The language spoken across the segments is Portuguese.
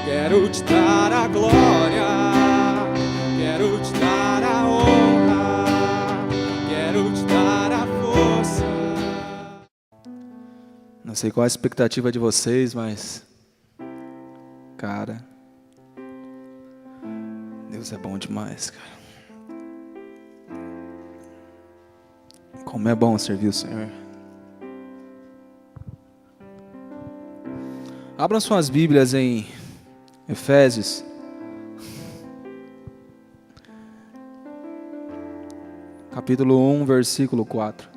Quero te dar a glória, quero te dar a honra, quero te dar a força. Não sei qual a expectativa de vocês, mas, cara, Deus é bom demais, cara. Como é bom servir o Senhor. Abram suas Bíblias em Efésios. Capítulo 1, versículo 4.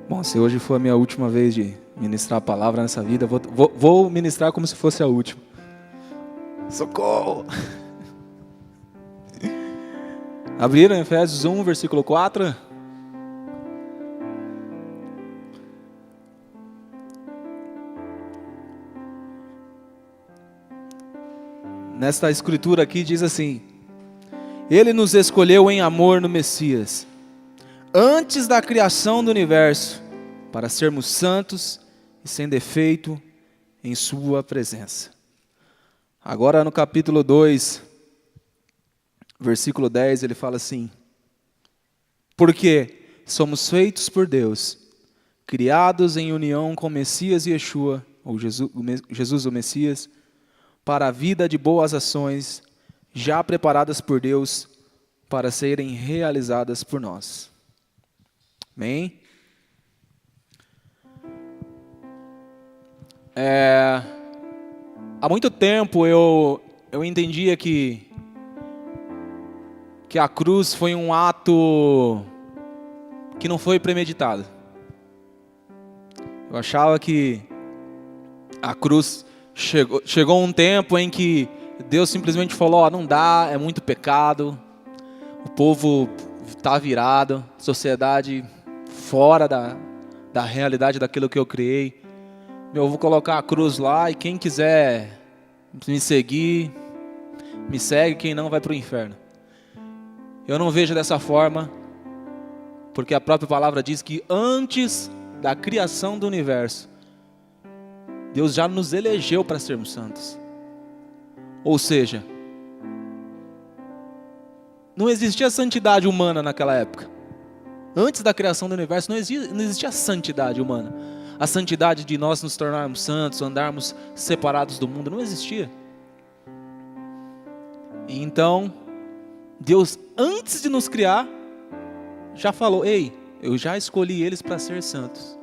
Bom, se hoje for a minha última vez de ministrar a palavra nessa vida, vou ministrar como se fosse a última. Socorro! Abriram Efésios 1, versículo 4? Nesta escritura aqui diz assim: Ele nos escolheu em amor no Messias, antes da criação do universo, para sermos santos e sem defeito em sua presença. Agora no capítulo 2, versículo 10, ele fala assim: Porque somos feitos por Deus, criados em união com Messias e Yeshua, ou Jesus o Messias, para a vida de boas ações, já preparadas por Deus para serem realizadas por nós. Amém? Há muito tempo eu entendia que a cruz foi um ato que não foi premeditado. Eu achava que a cruz chegou um tempo em que Deus simplesmente falou: não dá, é muito pecado, o povo está virado, sociedade fora da realidade daquilo que eu criei. Eu vou colocar a cruz lá e quem quiser me seguir, me segue, quem não vai para o inferno. Eu não vejo dessa forma, porque a própria palavra diz que antes da criação do universo, Deus já nos elegeu para sermos santos. Ou seja, não existia santidade humana naquela época. Antes da criação do universo não existia santidade humana. A santidade de nós nos tornarmos santos, andarmos separados do mundo, não existia. E então, Deus, antes de nos criar, já falou: ei, eu já escolhi eles para ser santos.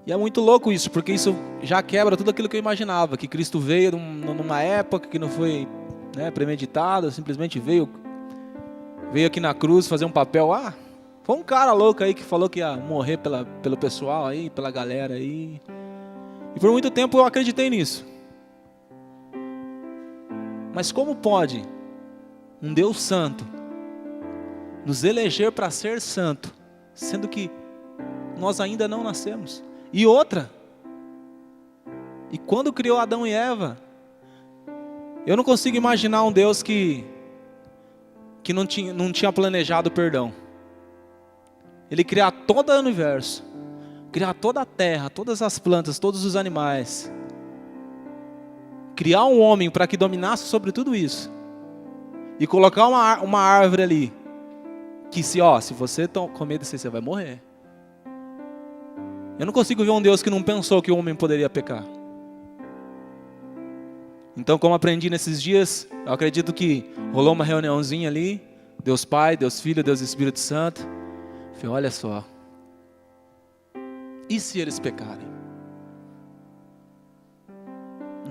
E é muito louco isso, porque isso já quebra tudo aquilo que eu imaginava, que Cristo veio numa época que não foi premeditado, simplesmente veio aqui na cruz fazer um papel. Foi um cara louco aí que falou que ia morrer pelo pessoal aí, pela galera aí. E por muito tempo eu acreditei nisso. Mas como pode um Deus santo nos eleger para ser santo, sendo que nós ainda não nascemos? E outra, e quando criou Adão e Eva, eu não consigo imaginar um Deus que não tinha planejado perdão. Ele criar todo o universo, criar toda a terra, todas as plantas, todos os animais, criar um homem para que dominasse sobre tudo isso, e colocar uma árvore ali, que se você comer desse, você vai morrer. Eu não consigo ver um Deus que não pensou que o homem poderia pecar. Então, como aprendi nesses dias, eu acredito que rolou uma reuniãozinha ali, Deus Pai, Deus Filho, Deus Espírito Santo. Eu falei: olha só, e se eles pecarem?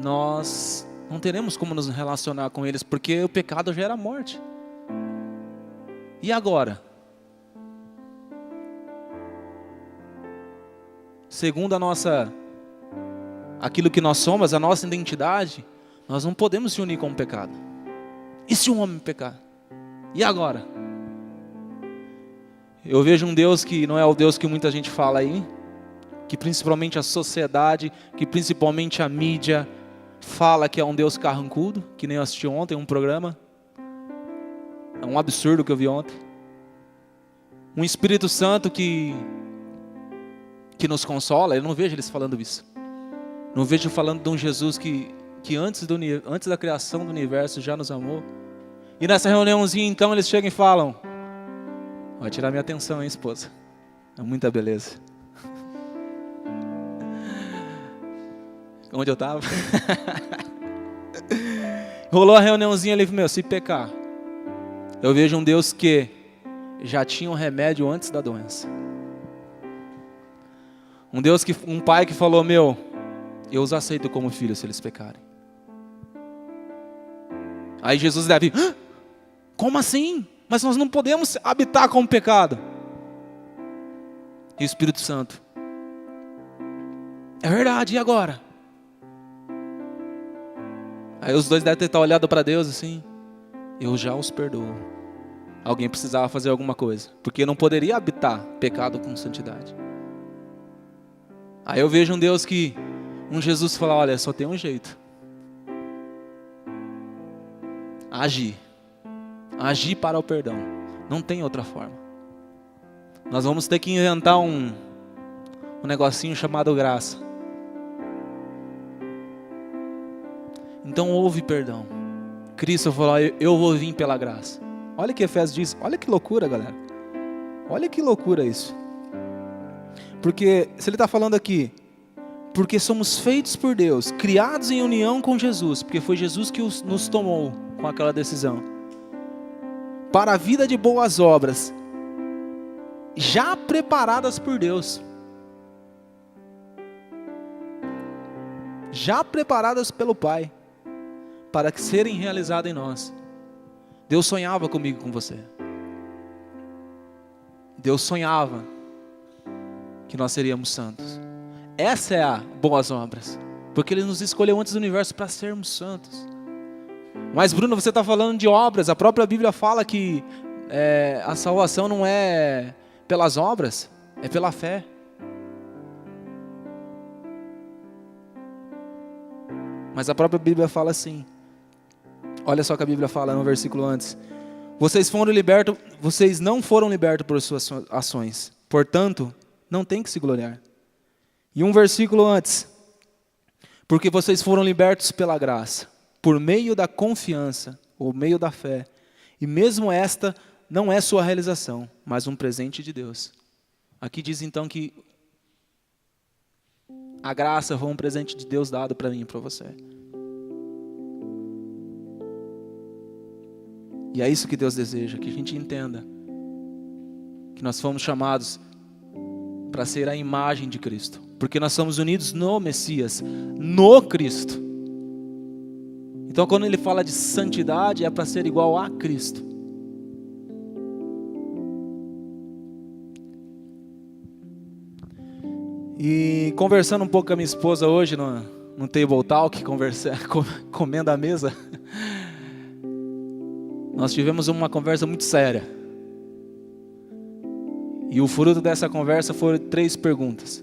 Nós não teremos como nos relacionar com eles, porque o pecado gera morte. E agora? Segundo aquilo que nós somos, a nossa identidade, nós não podemos se unir com o pecado. E se um homem pecar? E agora? Eu vejo um Deus que não é o Deus que muita gente fala aí, que principalmente a sociedade, que principalmente a mídia fala que é um Deus carrancudo, que nem eu assisti ontem um programa. É um absurdo que eu vi ontem. Um Espírito Santo que nos consola. Eu não vejo eles falando isso. Não vejo falando de um Jesus que antes da criação do universo já nos amou. E nessa reuniãozinha então eles chegam e falam: vai tirar minha atenção, hein, esposa? É muita beleza. Onde eu estava? Rolou a reuniãozinha ali, meu, se pecar. Eu vejo um Deus que já tinha um remédio antes da doença. Um pai que falou, meu, eu os aceito como filho se eles pecarem. Aí Jesus deve, como assim? Mas nós não podemos habitar com o pecado. E o Espírito Santo, é verdade, e agora? Aí os dois devem ter olhado para Deus assim, eu já os perdoo. Alguém precisava fazer alguma coisa, porque não poderia habitar pecado com santidade. Aí eu vejo um Deus um Jesus fala, olha, só tem um jeito. Agir para o perdão. Não tem outra forma. Nós vamos ter que inventar um negocinho chamado graça. Então houve perdão. Cristo falou, eu vou vir pela graça. Olha o que Efésios diz. Olha que loucura, galera. Olha que loucura isso. Porque, se ele está falando aqui, porque somos feitos por Deus, criados em união com Jesus, porque foi Jesus que nos tomou com aquela decisão, para a vida de boas obras, já preparadas por Deus, já preparadas pelo Pai, para que serem realizadas em nós. Deus sonhava comigo e com você. Deus sonhava que nós seríamos santos. Essa é a boas obras, porque Ele nos escolheu antes do universo para sermos santos. Mas Bruno, você está falando de obras. A própria Bíblia fala que a salvação não é pelas obras, é pela fé. Mas a própria Bíblia fala assim. Olha só o que a Bíblia fala no versículo antes. Vocês não foram libertos por suas ações. Portanto, não tem que se gloriar. E um versículo antes. Porque vocês foram libertos pela graça, por meio da confiança, ou meio da fé. E mesmo esta não é sua realização, mas um presente de Deus. Aqui diz então que a graça foi um presente de Deus dado para mim e para você. E é isso que Deus deseja, que a gente entenda que nós fomos chamados para ser a imagem de Cristo, porque nós somos unidos no Messias, no Cristo. Então quando ele fala de santidade, é para ser igual a Cristo. E conversando um pouco com a minha esposa hoje no Table Talk, comendo à mesa, nós tivemos uma conversa muito séria. E o fruto dessa conversa foram 3 perguntas.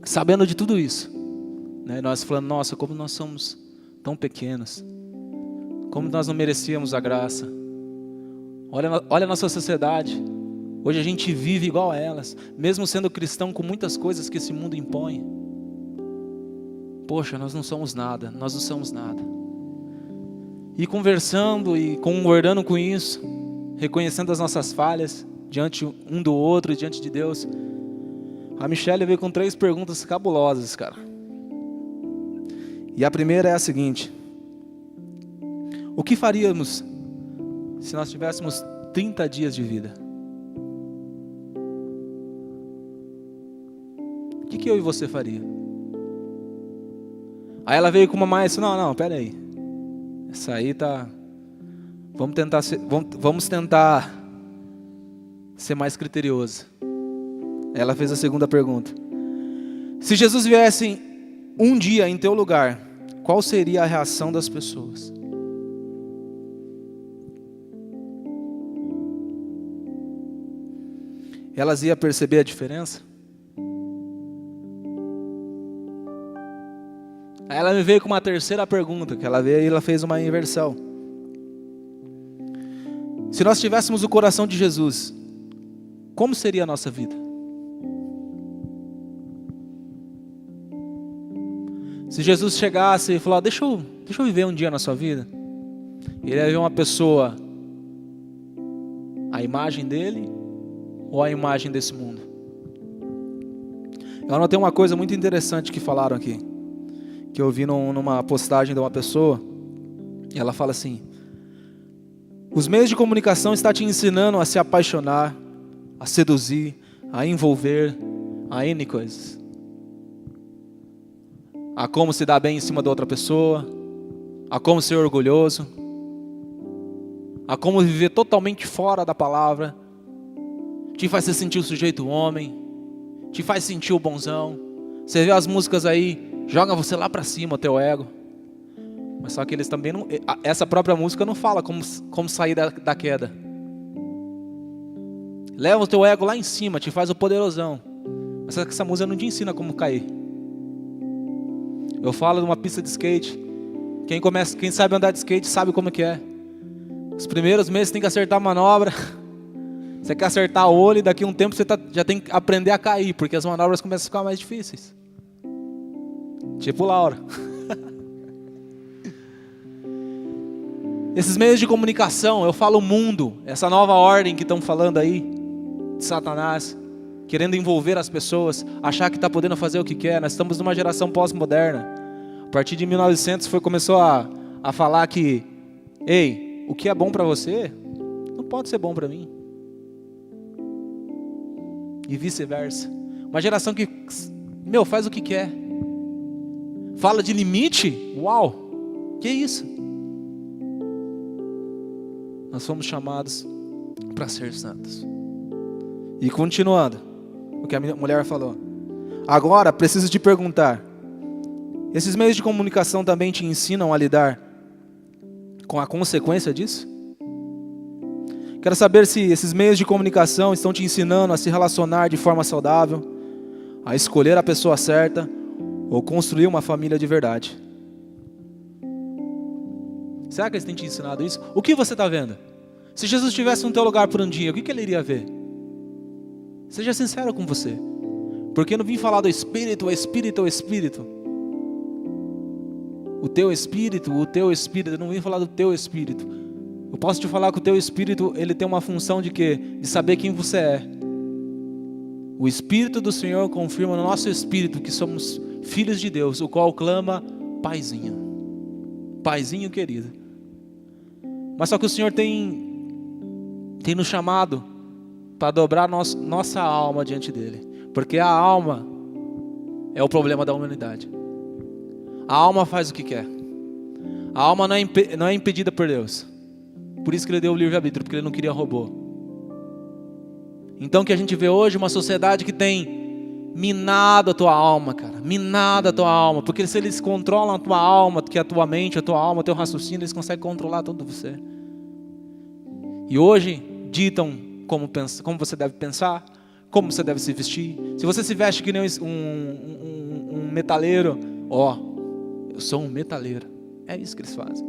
Sabendo de tudo isso, né, nós falando, nossa, como nós somos tão pequenos. Como nós não merecíamos a graça. Olha a nossa sociedade. Hoje a gente vive igual a elas, mesmo sendo cristão, com muitas coisas que esse mundo impõe. Poxa, nós não somos nada, nós não somos nada. E conversando e concordando com isso, reconhecendo as nossas falhas diante um do outro e diante de Deus, a Michelle veio com 3 perguntas cabulosas, cara. E a primeira é a seguinte: o que faríamos se nós tivéssemos 30 dias de vida? O que eu e você faria? Aí ela veio com uma mais, não, pera aí. Essa aí tá... Vamos tentar ser mais criterioso. Ela fez a segunda pergunta. Se Jesus viesse um dia em teu lugar, qual seria a reação das pessoas? Elas iam perceber a diferença? Aí ela me veio com uma terceira pergunta, que ela veio e ela fez uma inversão. Se nós tivéssemos o coração de Jesus, como seria a nossa vida? Se Jesus chegasse e falasse, deixa eu viver um dia na sua vida. Ele ia ver uma pessoa, a imagem dele ou a imagem desse mundo? Eu anotei uma coisa muito interessante que falaram aqui, que eu vi numa postagem de uma pessoa, e ela fala assim: os meios de comunicação estão te ensinando a se apaixonar, a seduzir, a envolver, a N coisas. A como se dar bem em cima da outra pessoa, a como ser orgulhoso, a como viver totalmente fora da palavra, te faz se sentir o sujeito homem, te faz sentir o bonzão. Você vê as músicas aí, joga você lá pra cima, o teu ego. Mas só que eles também não... Essa própria música não fala como sair da queda. Leva o teu ego lá em cima, te faz o poderosão. Mas só que essa música não te ensina como cair. Eu falo de uma pista de skate. Quem sabe andar de skate sabe como que é. Os primeiros meses tem que acertar a manobra. Você quer acertar o olho e daqui a um tempo você já tem que aprender a cair, porque as manobras começam a ficar mais difíceis. Tipo Laura. Esses meios de comunicação, eu falo mundo, essa nova ordem que estão falando aí, de Satanás, querendo envolver as pessoas, achar que está podendo fazer o que quer. Nós estamos numa geração pós-moderna. A partir de 1900 começou a falar que, ei, o que é bom para você, não pode ser bom para mim. E vice-versa. Uma geração que, faz o que quer. Fala de limite, uau, que isso? Nós fomos chamados para ser santos. E continuando, o que a mulher falou. Agora, preciso te perguntar. Esses meios de comunicação também te ensinam a lidar com a consequência disso? Quero saber se esses meios de comunicação estão te ensinando a se relacionar de forma saudável, a escolher a pessoa certa ou construir uma família de verdade. Será que eles têm te ensinado isso? O que você está vendo? Se Jesus estivesse no teu lugar por um dia, o que ele iria ver? Seja sincero com você. Porque eu não vim falar do Espírito, o Espírito, o Espírito. O teu Espírito, eu não vim falar do teu Espírito. Eu posso te falar que o teu Espírito, ele tem uma função de quê? De saber quem você é. O Espírito do Senhor confirma no nosso Espírito que somos filhos de Deus, o qual clama, Paizinho. Paizinho querido. Mas só que o Senhor tem nos chamado para dobrar nossa alma diante dEle. Porque a alma é o problema da humanidade. A alma faz o que quer. A alma não é impedida por Deus. Por isso que Ele deu o livre-arbítrio, porque Ele não queria robô. Então o que a gente vê hoje, uma sociedade que tem minado a tua alma, cara. Minado a tua alma. Porque se eles controlam a tua alma, que é a tua mente, a tua alma, o teu raciocínio, eles conseguem controlar todo você. E hoje ditam como você deve pensar, como você deve se vestir. Se você se veste que nem um metaleiro, eu sou um metaleiro. É isso que eles fazem.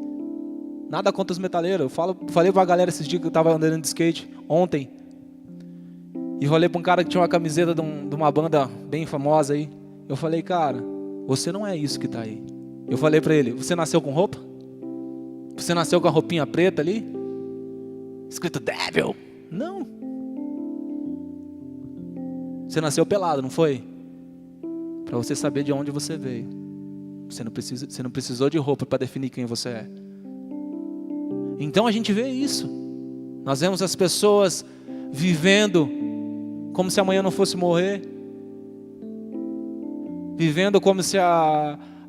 Nada contra os metaleiros. Eu falei pra galera esses dias que eu estava andando de skate ontem. E falei para um cara que tinha uma camiseta de uma banda bem famosa aí. Eu falei, cara, você não é isso que está aí. Eu falei para ele, você nasceu com roupa? Você nasceu com a roupinha preta ali? Escrito Devil? Não. Você nasceu pelado, não foi? Para você saber de onde você veio. Você não precisou de roupa para definir quem você é. Então a gente vê isso. Nós vemos as pessoas vivendo como se amanhã não fosse morrer. Vivendo como se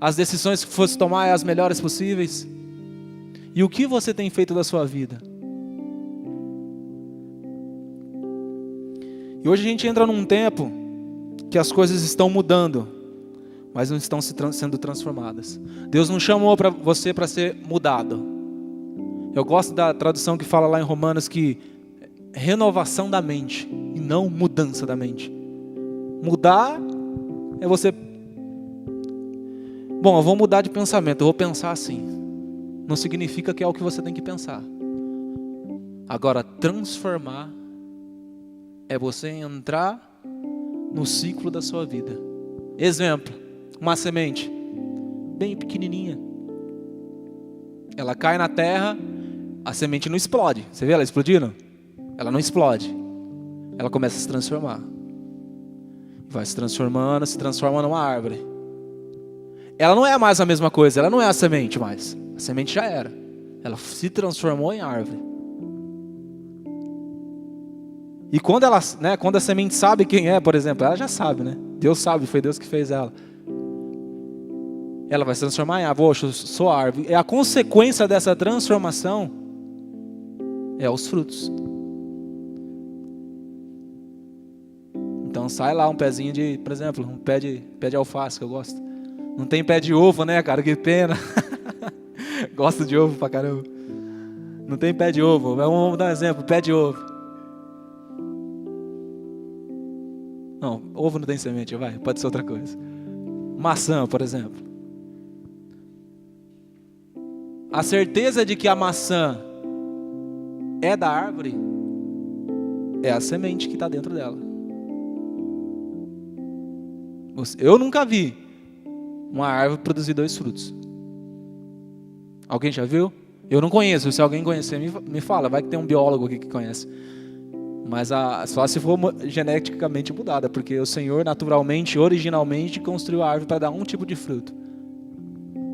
as decisões que fosse tomar é as melhores possíveis. E o que você tem feito da sua vida? E hoje a gente entra num tempo que as coisas estão mudando, mas não estão sendo transformadas. Deus não chamou você para ser mudado. Eu gosto da tradução que fala lá em Romanos que renovação da mente e não mudança da mente. Mudar é você... Bom, eu vou mudar de pensamento, eu vou pensar assim. Não significa que é o que você tem que pensar. Agora, transformar é você entrar no ciclo da sua vida. Exemplo, uma semente bem pequenininha. Ela cai na terra, a semente não explode. Você vê ela explodindo? Ela não explode. Ela começa a se transformar. Vai se transformando, se transforma numa árvore. Ela não é mais a mesma coisa, ela não é a semente mais. A semente já era. Ela se transformou em árvore. E quando ela, quando a semente sabe quem é, por exemplo, ela já sabe, né? Deus sabe, foi Deus que fez ela. Ela vai se transformar em árvore. Poxa, eu sou árvore. E a consequência dessa transformação é os frutos. Então sai lá um pezinho de, por exemplo, um pé de alface que eu gosto. Não tem pé de ovo, né, cara? Que pena. Gosto de ovo pra caramba. Não tem pé de ovo. Vamos dar um exemplo, pé de ovo. Não, ovo não tem semente, vai. Pode ser outra coisa. Maçã, por exemplo. A certeza de que a maçã é da árvore é a semente que está dentro dela. Eu nunca vi uma árvore produzir 2 frutos. Alguém já viu? Eu não conheço. Se alguém conhecer, me fala. Vai que tem um biólogo aqui que conhece. Mas só se for geneticamente mudada, porque o Senhor naturalmente, originalmente, construiu a árvore para dar um tipo de fruto.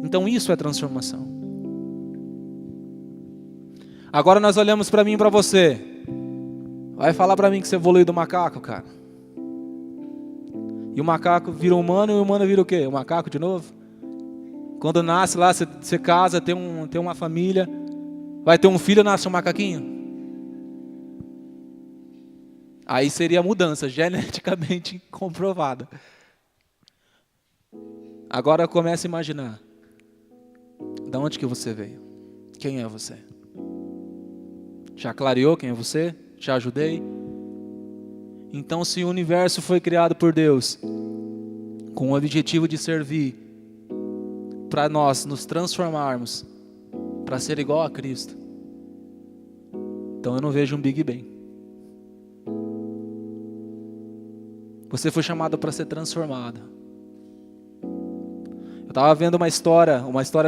Então isso é transformação. Agora nós olhamos para mim e para você. Vai falar para mim que você evoluiu do macaco, cara. E o macaco vira humano e o humano vira o quê? O macaco de novo? Quando nasce lá, você casa, tem uma família, vai ter um filho, nasce um macaquinho. Aí seria a mudança geneticamente comprovada. Agora comece a imaginar. Da onde que você veio? Quem é você? Já clareou quem é você? Já ajudei? Então, se o universo foi criado por Deus com o objetivo de servir, para nós nos transformarmos, para ser igual a Cristo, então eu não vejo um Big Bang. Você foi chamado para ser transformado. Eu estava vendo uma história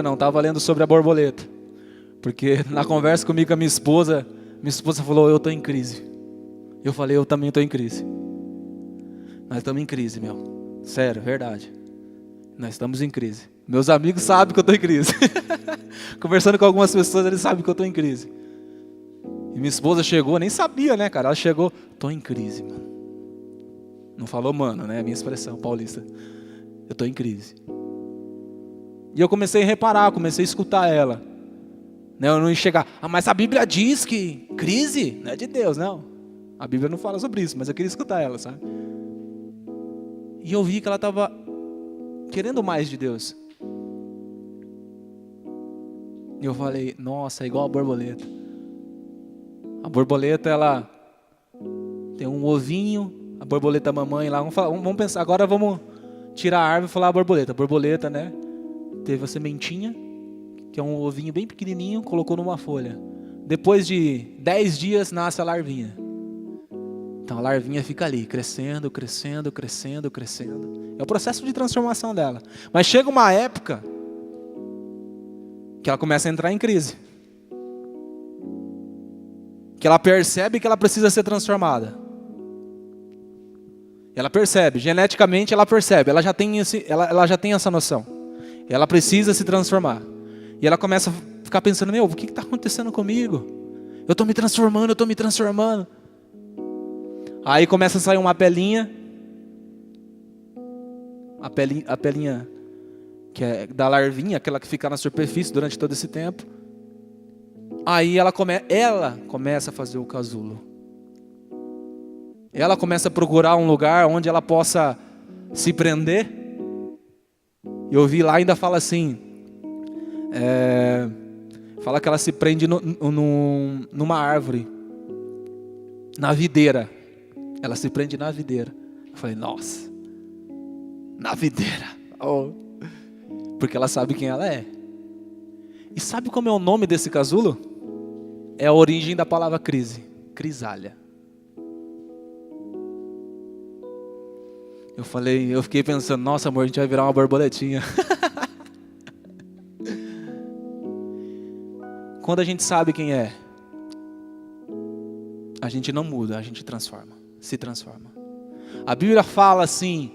não, estava lendo sobre a borboleta. Porque na conversa comigo com a minha esposa falou, eu estou em crise. Eu falei, eu também estou em crise. Nós estamos em crise, meu. Sério, verdade. Nós estamos em crise. Meus amigos sabem que eu estou em crise. Conversando com algumas pessoas, eles sabem que eu estou em crise. E minha esposa chegou, nem sabia, né, cara? Ela chegou, estou em crise, mano. Não falou mano, né? A minha expressão paulista. Eu estou em crise. E eu comecei a reparar, comecei a escutar ela. Eu não ia chegar, mas a Bíblia diz que crise não é de Deus, não. A Bíblia não fala sobre isso, mas eu queria escutar ela, sabe? E eu vi que ela estava querendo mais de Deus. E eu falei, nossa, é igual a borboleta. A borboleta, ela tem um ovinho, a borboleta mamãe lá. Vamos pensar, agora vamos tirar a árvore e falar a borboleta. A borboleta, né? Teve a sementinha, que é um ovinho bem pequenininho, colocou numa folha. Depois de 10 dias, nasce a larvinha. Então a larvinha fica ali, crescendo, crescendo, crescendo, crescendo. É o processo de transformação dela. Mas chega uma época que ela começa a entrar em crise. Que ela percebe que ela precisa ser transformada. Ela percebe, geneticamente ela percebe, ela já tem essa noção. Ela precisa se transformar. E ela começa a ficar pensando, o que está acontecendo comigo? Eu estou me transformando. Aí começa a sair uma pelinha. A pelinha que é da larvinha, aquela que fica na superfície durante todo esse tempo. Aí ela começa a fazer o casulo. Ela começa a procurar um lugar onde ela possa se prender. Eu vi lá, ainda fala assim, fala que ela se prende numa árvore, na videira. Ela se prende na videira. Eu falei, nossa, na videira. Oh. Porque ela sabe quem ela é. E sabe como é o nome desse casulo? é a origem da palavra crise. Crisália. Eu fiquei pensando, nossa amor, a gente vai virar uma borboletinha. Quando a gente sabe quem é, a gente não muda, a gente se transforma. A Bíblia fala assim,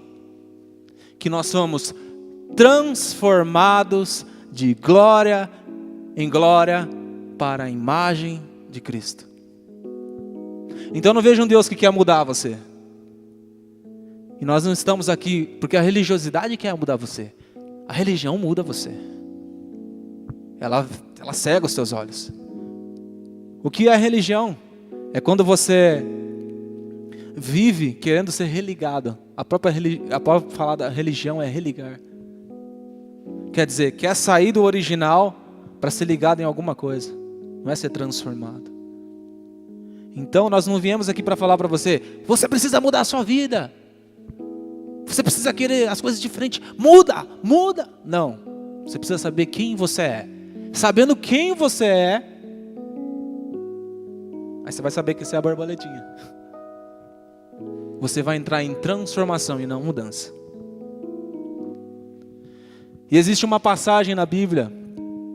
que nós somos transformados de glória em glória para a imagem de Cristo. Então não veja um Deus que quer mudar você. E nós não estamos aqui porque a religiosidade quer mudar você. A religião muda você. Ela cega os seus olhos. O que é religião? É quando você vive querendo ser religado. A própria palavra religião é religar. Quer dizer, quer sair do original para ser ligado em alguma coisa. Não é ser transformado. Então nós não viemos aqui para falar para você, você precisa mudar a sua vida. Você precisa querer as coisas diferentes. Muda. Não. Você precisa saber quem você é. Sabendo quem você é, aí você vai saber que você é a borboletinha. Você vai entrar em transformação e não mudança. E existe uma passagem na Bíblia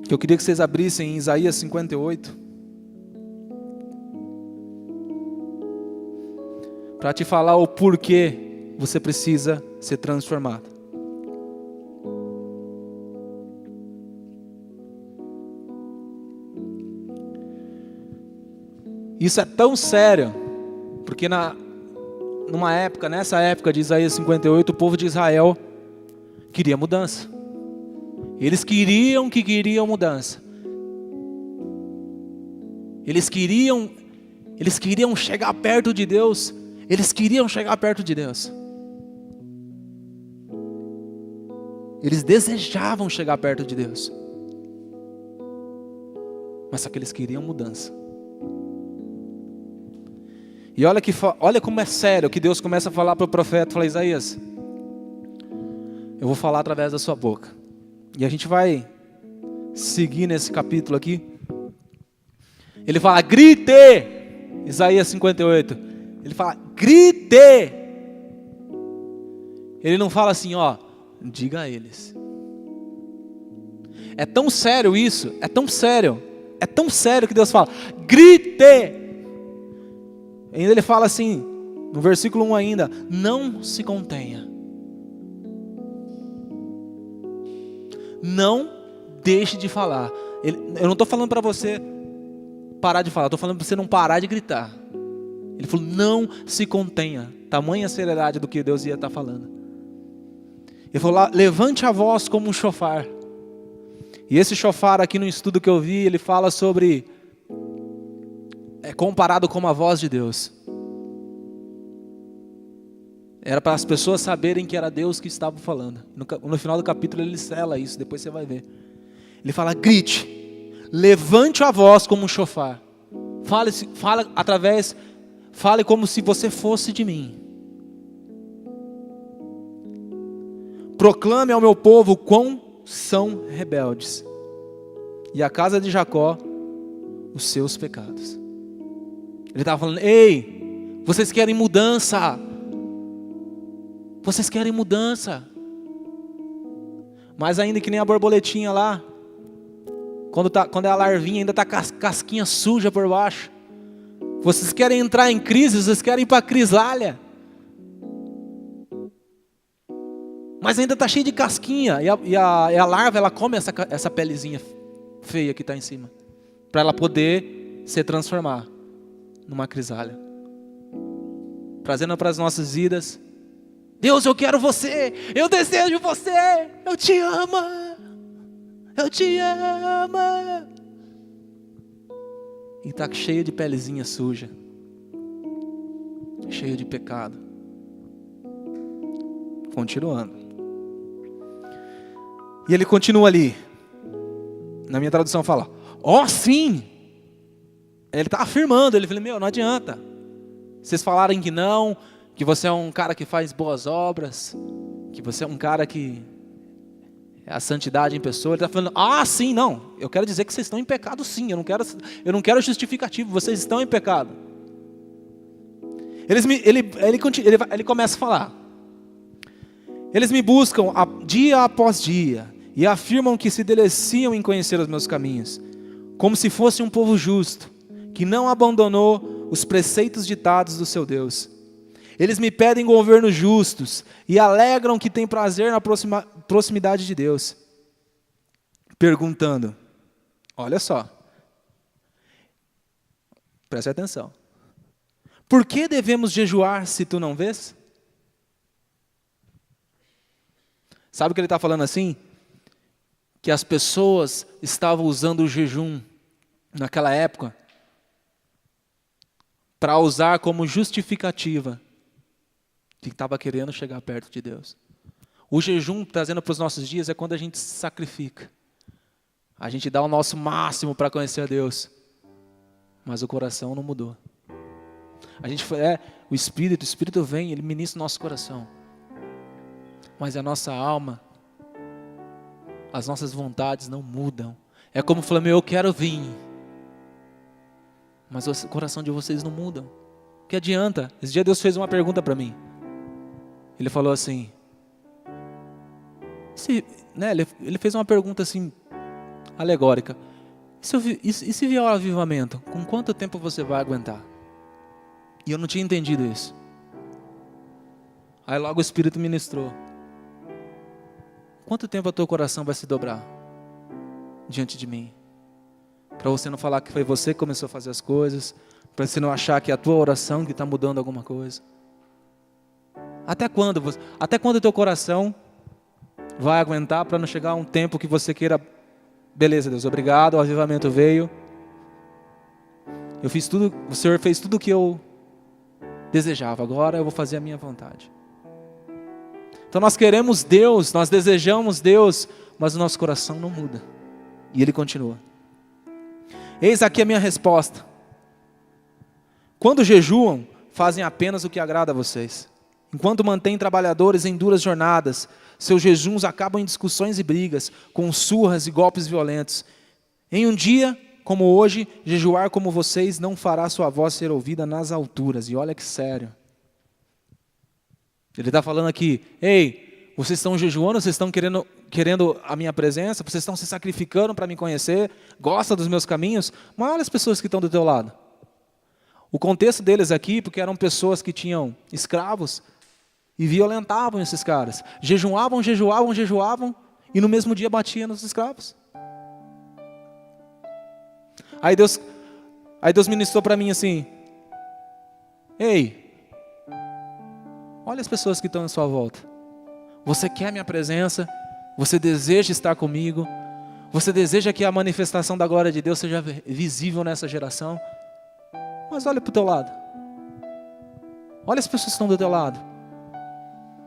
que eu queria que vocês abrissem em Isaías 58. Para te falar o porquê você precisa ser transformado. Isso é tão sério, porque nessa época de Isaías 58, o povo de Israel queria mudança. Eles queriam mudança. Eles queriam chegar perto de Deus. Eles desejavam chegar perto de Deus. Mas só que eles queriam mudança. E olha como é sério que Deus começa a falar para o profeta, fala, Isaías, eu vou falar através da sua boca. E a gente vai seguir nesse capítulo aqui. Ele fala, grite! Isaías 58. Ele fala, grite! Ele não fala assim, ó, diga a eles. É tão sério isso, é tão sério que Deus fala, grite! Ainda ele fala assim, no versículo 1 ainda, não se contenha. Não deixe de falar. Eu não estou falando para você parar de falar, estou falando para você não parar de gritar. Ele falou, não se contenha. Tamanha seriedade do que Deus ia estar falando. Ele falou, levante a voz como um chofar. E esse chofar aqui no estudo que eu vi, ele fala sobre... É comparado com a voz de Deus. Era para as pessoas saberem que era Deus que estava falando. No final do capítulo ele sela isso, depois você vai ver. Ele fala, grite, levante a voz como um chofar. Fale como se você fosse de mim. Proclame ao meu povo quão são rebeldes. E a casa de Jacó, os seus pecados. Ele estava falando, ei, vocês querem mudança. Vocês querem mudança. Mas ainda que nem a borboletinha lá, quando é a larvinha, ainda está com a casquinha suja por baixo. Vocês querem entrar em crise, vocês querem ir para a crisália. Mas ainda está cheio de casquinha. E a larva, ela come essa pelezinha feia que está em cima. Para ela poder se transformar numa crisália. Trazendo para as nossas vidas. Deus, eu quero você. Eu desejo você. Eu te amo. Eu te amo. E está cheio de pelezinha suja. Cheio de pecado. Continuando. E ele continua ali. Na minha tradução fala, ó sim. Ele está afirmando, ele fala, não adianta. Vocês falarem que não, que você é um cara que faz boas obras, que você é um cara que É a santidade em pessoa. Ele está falando, sim, não. Eu quero dizer que vocês estão em pecado sim. Eu não quero justificativo, vocês estão em pecado. Ele começa a falar. Eles me buscam dia após dia e afirmam que se deliciam em conhecer os meus caminhos, como se fosse um povo justo, que não abandonou os preceitos ditados do seu Deus. Eles me pedem governos justos e alegram que têm prazer na proximidade de Deus, perguntando, olha só, preste atenção, por que devemos jejuar se tu não vês? Sabe o que ele está falando assim? Que as pessoas estavam usando o jejum naquela época para usar como justificativa de que estava querendo chegar perto de Deus. O jejum, trazendo para os nossos dias, é quando a gente se sacrifica. A gente dá o nosso máximo para conhecer a Deus. Mas o coração não mudou. O Espírito vem, ele ministra o nosso coração. Mas a nossa alma, as nossas vontades não mudam. É como falando, eu quero vir. Mas o coração de vocês não muda. O que adianta? Esse dia Deus fez uma pergunta para mim. Ele falou assim, ele fez uma pergunta assim, alegórica. E se vier o avivamento, com quanto tempo você vai aguentar? E eu não tinha entendido isso. Aí logo o Espírito ministrou. Quanto tempo o teu coração vai se dobrar diante de mim? Para você não falar que foi você que começou a fazer as coisas, para você não achar que é a tua oração que está mudando alguma coisa. Até quando o teu coração vai aguentar para não chegar um tempo que você queira, beleza Deus, obrigado, o avivamento veio, eu fiz tudo, o Senhor fez tudo o que eu desejava, agora eu vou fazer a minha vontade. Então nós queremos Deus, nós desejamos Deus, mas o nosso coração não muda. E ele continua. Eis aqui a minha resposta. Quando jejuam, fazem apenas o que agrada a vocês. Enquanto mantêm trabalhadores em duras jornadas, seus jejuns acabam em discussões e brigas, com surras e golpes violentos. Em um dia como hoje, jejuar como vocês não fará sua voz ser ouvida nas alturas. E olha que sério. Ele está falando aqui, ei, vocês estão jejuando, vocês estão querendo a minha presença, vocês estão se sacrificando para me conhecer, gostam dos meus caminhos, mas olha as pessoas que estão do teu lado. O contexto deles aqui, porque eram pessoas que tinham escravos e violentavam esses caras. Jejuavam, e no mesmo dia batiam nos escravos. Aí Deus ministrou para mim assim, ei, olha as pessoas que estão em sua volta. Você quer a minha presença? Você deseja estar comigo? Você deseja que a manifestação da glória de Deus seja visível nessa geração? Mas olha para o teu lado. Olha as pessoas que estão do teu lado.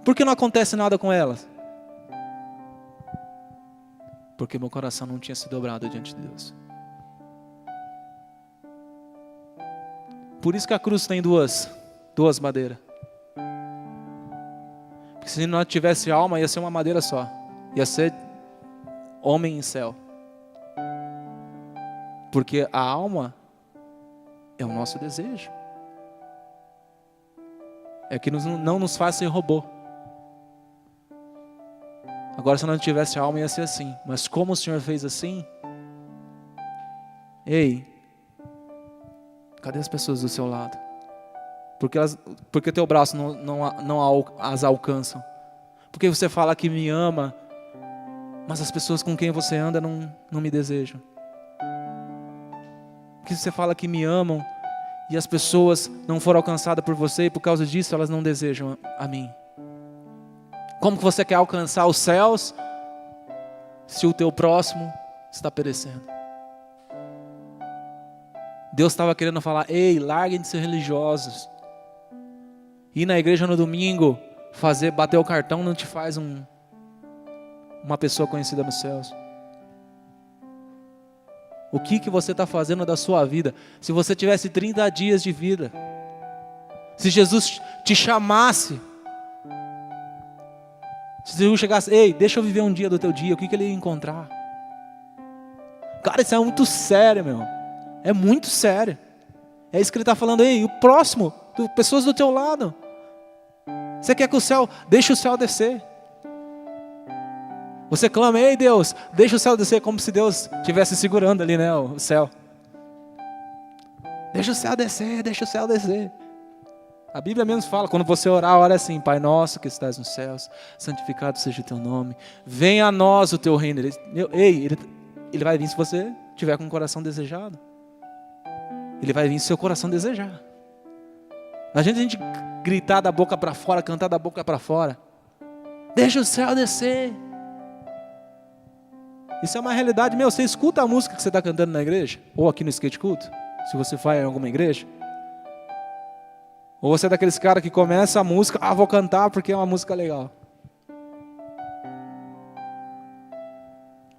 Por que não acontece nada com elas? Porque meu coração não tinha se dobrado diante de Deus. Por isso que a cruz tem duas madeiras. Porque se não tivesse alma, ia ser uma madeira só. Ia ser homem em céu. Porque a alma é o nosso desejo. É que não nos faz ser robô. Agora, se não tivesse alma, ia ser assim. Mas como o Senhor fez assim, ei, cadê as pessoas do seu lado? Porque teu braço não as alcançam. Porque você fala que me ama, mas as pessoas com quem você anda não me desejam. Porque você fala que me amam e as pessoas não foram alcançadas por você e por causa disso elas não desejam a mim. Como que você quer alcançar os céus se o teu próximo está perecendo? Deus estava querendo falar, ei, larguem de ser religiosos. Ir na igreja no domingo, bater o cartão não te faz uma pessoa conhecida nos céus. O que você está fazendo da sua vida? Se você tivesse 30 dias de vida, se Jesus te chamasse Se Jesus chegasse, ei, deixa eu viver um dia do teu dia, o que ele ia encontrar? Cara, isso é muito sério, meu. É muito sério. É isso que ele está falando, ei, o próximo, pessoas do teu lado. Você quer que o céu, deixa o céu descer. Você clama, ei Deus, deixa o céu descer, como se Deus estivesse segurando ali, né, o céu. Deixa o céu descer, deixa o céu descer. A Bíblia mesmo fala, quando você orar, ora assim, Pai nosso que estás nos céus, santificado seja o teu nome, venha a nós o teu reino. Ele vai vir se você tiver com o coração desejado. Ele vai vir se seu coração desejar. Não adianta a gente gritar da boca para fora, cantar da boca para fora. Deixa o céu descer. Isso é uma realidade. Meu, você escuta a música que você está cantando na igreja? Ou aqui no skate culto? Se você vai em alguma igreja? Ou você é daqueles caras que começa a música, vou cantar porque é uma música legal.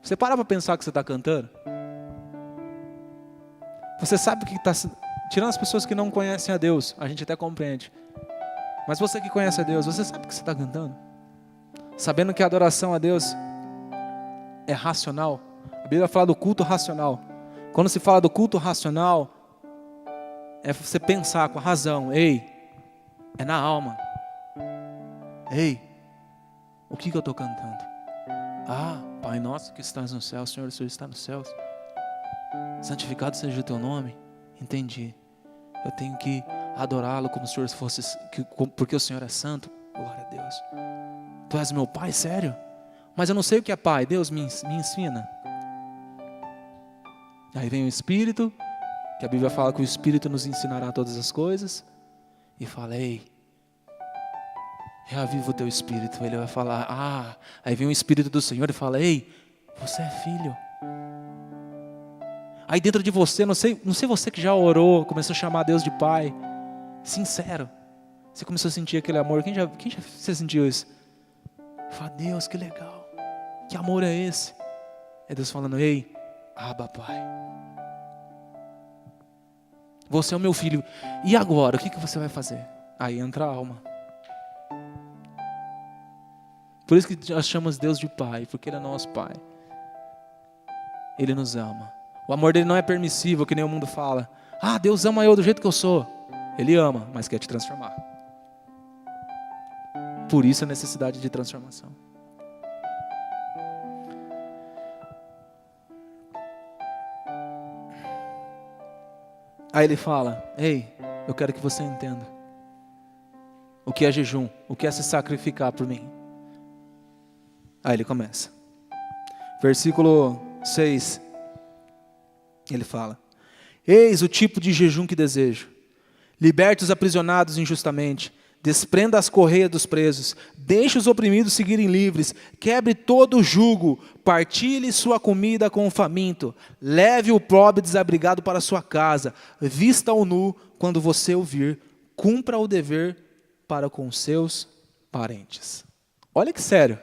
Você para pensar que você está cantando? Você sabe o que está... Tirando as pessoas que não conhecem a Deus, a gente até compreende. Mas você que conhece a Deus, você sabe o que você está cantando? Sabendo que a adoração a Deus é racional. A Bíblia fala do culto racional. Quando se fala do culto racional, é você pensar com a razão. Ei, é na alma. Ei, o que eu estou cantando? Pai nosso que estás no céu, Senhor, o Senhor está nos céus. Santificado seja o teu nome. Entendi. Eu tenho que adorá-lo como se o Senhor fosse, porque o Senhor é santo. Glória a Deus. Tu és meu pai, sério? Mas eu não sei o que é pai. Deus me ensina. Aí vem o Espírito, que a Bíblia fala que o Espírito nos ensinará todas as coisas. E fala, ei, reaviva o teu Espírito. Ele vai falar, aí vem o Espírito do Senhor e fala, ei, você é filho. Aí dentro de você, não sei você que já orou, começou a chamar Deus de pai. Sincero. Você começou a sentir aquele amor. Quem já você sentiu isso? Fala, Deus, que legal. Que amor é esse? É Deus falando, ei, Abba, Pai. Você é o meu filho. E agora, o que você vai fazer? Aí entra a alma. Por isso que nós chamamos Deus de Pai, porque Ele é nosso Pai. Ele nos ama. O amor dele não é permissível, que nem o mundo fala. Deus ama eu do jeito que eu sou. Ele ama, mas quer te transformar. Por isso a necessidade de transformação. Aí ele fala, ei, eu quero que você entenda. O que é jejum? O que é se sacrificar por mim? Aí ele começa. Versículo 6. Ele fala, eis o tipo de jejum que desejo. Liberte os aprisionados injustamente. Desprenda as correias dos presos. Deixe os oprimidos seguirem livres. Quebre todo o jugo. Partilhe sua comida com o faminto. Leve o pobre desabrigado para sua casa. Vista-o nu quando você o vir. Cumpra o dever para com seus parentes. Olha que sério.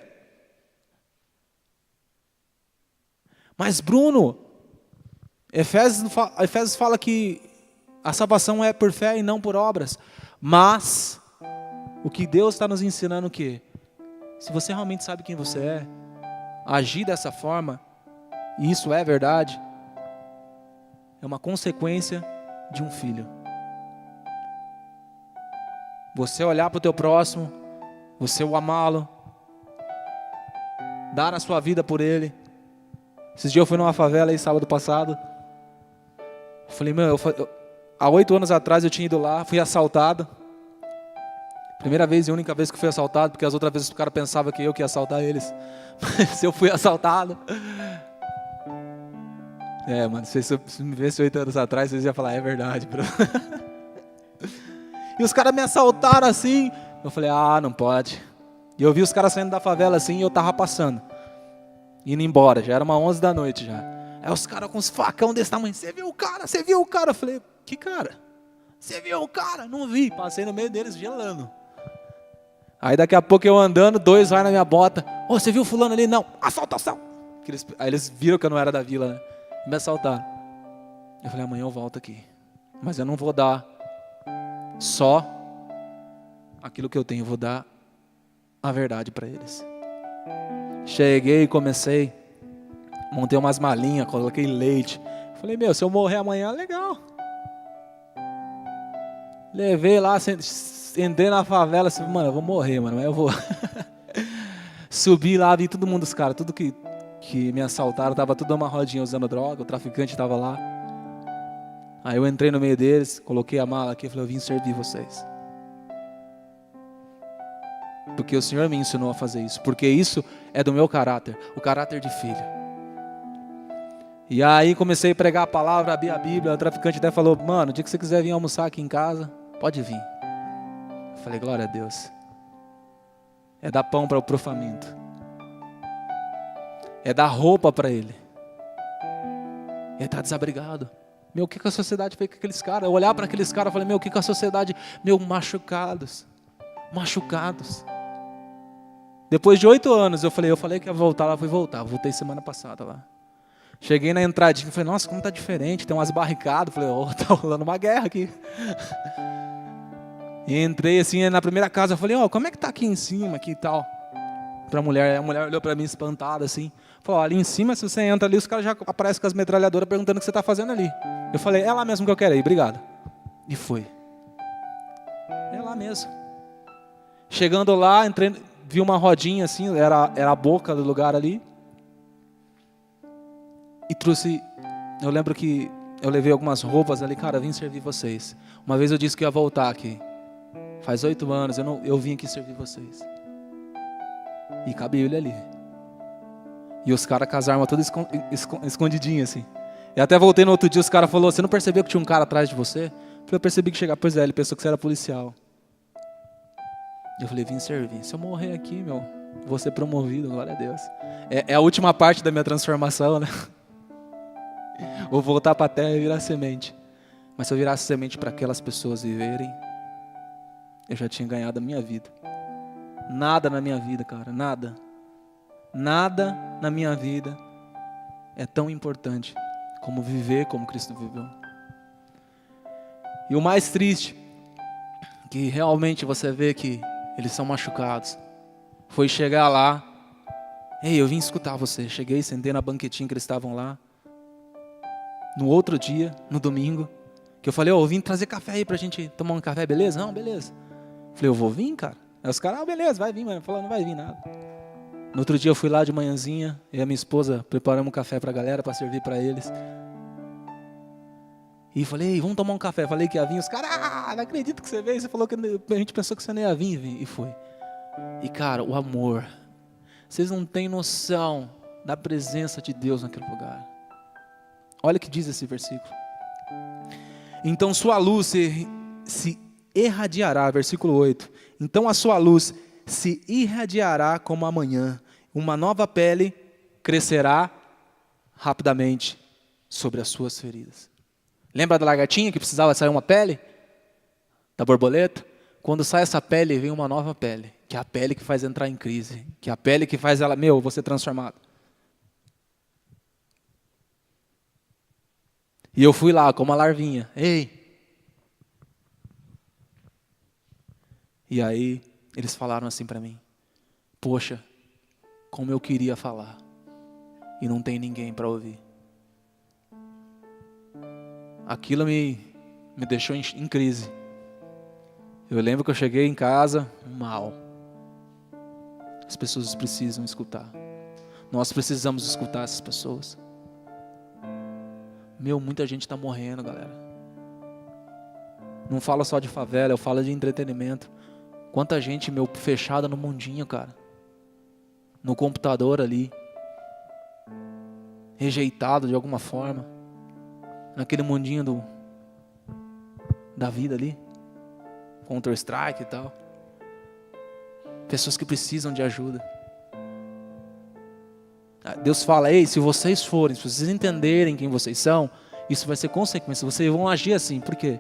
Mas Bruno, Efésios fala que a salvação é por fé e não por obras. Mas o que Deus está nos ensinando é o quê? Se você realmente sabe quem você é, agir dessa forma, e isso é verdade, é uma consequência de um filho. Você olhar para o teu próximo, você o amá-lo, dar a sua vida por ele. Esses dias eu fui numa favela aí sábado passado. Eu falei, há 8 anos atrás eu tinha ido lá, fui assaltado. Primeira vez e única vez que fui assaltado, porque as outras vezes o cara pensava que eu que ia assaltar eles. Mas eu fui assaltado. Mano, se me visse 8 anos atrás, vocês iam falar, é verdade, bro. E os caras me assaltaram assim. Eu falei, não pode. E eu vi os caras saindo da favela assim e eu tava passando. Indo embora, já era uma 11 da noite já. Aí os caras com os facão desse tamanho, você viu o cara? Você viu o cara? Eu falei, que cara? Você viu o cara? Não vi, passei no meio deles gelando. Aí daqui a pouco eu andando, 2 vai na minha bota. Você viu fulano ali? Não, assaltação. Aí eles viram que eu não era da vila, né? E me assaltaram. Eu falei, amanhã eu volto aqui. Mas eu não vou dar só aquilo que eu tenho, eu vou dar a verdade para eles. Cheguei e comecei. Montei umas malinhas, coloquei leite. Falei, meu, se eu morrer amanhã, legal. Levei lá, entrei na favela, assim, mano, eu vou morrer, mano, mas eu vou. Subi lá, vi todo mundo, os caras, tudo que me assaltaram, tava tudo uma rodinha usando droga, o traficante tava lá. Aí eu entrei no meio deles, coloquei a mala aqui e falei, eu vim servir vocês. Porque o Senhor me ensinou a fazer isso, porque isso é do meu caráter, o caráter de filho. E aí comecei a pregar a palavra, abri a Bíblia, o traficante até falou, mano, o dia que você quiser vir almoçar aqui em casa, pode vir. Eu falei, glória a Deus. É dar pão para o faminto. É dar roupa para ele. Ele está desabrigado. Meu, o que a sociedade fez com aqueles caras? Eu olhar para aqueles caras e falei, meu, o que a sociedade... Meu, machucados. Depois de 8 anos, eu falei que ia voltar, lá fui voltar. Voltei semana passada lá. Cheguei na entradinha, falei, nossa, como tá diferente, tem umas barricadas. Falei, tá rolando uma guerra aqui. E entrei assim, na primeira casa, eu falei, como é que tá aqui em cima, aqui e tal. A mulher olhou pra mim espantada assim. Falou, ali em cima, se você entra ali, os caras já aparecem com as metralhadoras perguntando o que você tá fazendo ali. Eu falei, é lá mesmo que eu quero ir, obrigado. E foi. É lá mesmo. Chegando lá, entrei, vi uma rodinha assim, era a boca do lugar ali. E trouxe, eu lembro que eu levei algumas roupas ali, cara, vim servir vocês. Uma vez eu disse que ia voltar aqui. Faz 8 anos, eu vim aqui servir vocês. E com a Bíblia ali. E os caras com as armas todas escondidinhas assim. E até voltei no outro dia, os caras falaram, você não percebeu que tinha um cara atrás de você? Eu percebi que chegava, pois é, ele pensou que você era policial. Eu falei, vim servir. Se eu morrer aqui, meu, vou ser promovido, glória a Deus. É a última parte da minha transformação, né? Vou voltar para a terra e virar semente. Mas se eu virasse semente para aquelas pessoas viverem, eu já tinha ganhado a minha vida. Nada na minha vida, cara, nada. Nada na minha vida é tão importante como viver como Cristo viveu. E o mais triste, que realmente você vê que eles são machucados, foi chegar lá. Ei, eu vim escutar você. Cheguei, sentei na banquetinha que eles estavam lá. No outro dia, no domingo, que eu falei, eu vim trazer café aí pra gente tomar um café, beleza? Não, beleza. Falei, eu vou vir, cara. Aí os caras, beleza, vai vir, mano. Falou, não vai vir nada. No outro dia eu fui lá de manhãzinha, eu e a minha esposa preparamos um café pra galera, pra servir pra eles. E falei, vamos tomar um café. Falei que ia vir, os caras, não acredito que você veio. Você falou que a gente pensou que você não ia vir, e foi. E cara, o amor. Vocês não têm noção da presença de Deus naquele lugar. Olha o que diz esse versículo. Então sua luz se irradiará, versículo 8. Então a sua luz se irradiará como a manhã. Uma nova pele crescerá rapidamente sobre as suas feridas. Lembra da lagartinha que precisava sair uma pele? Da borboleta? Quando sai essa pele, vem uma nova pele. Que é a pele que faz entrar em crise. Que é a pele que faz ela, vou ser transformado. E eu fui lá com uma larvinha. Ei! E aí, eles falaram assim para mim. Poxa, como eu queria falar. E não tem ninguém para ouvir. Aquilo me deixou em crise. Eu lembro que eu cheguei em casa mal. As pessoas precisam escutar. Nós precisamos escutar essas pessoas. Muita gente está morrendo, galera. Não falo só de favela, eu falo de entretenimento. Quanta gente, fechada no mundinho, cara. No computador ali. Rejeitado de alguma forma. Naquele mundinho da vida ali. Counter-Strike e tal. Pessoas que precisam de ajuda. Deus fala, ei, se vocês entenderem quem vocês são, isso vai ser consequência. Vocês vão agir assim. Por quê?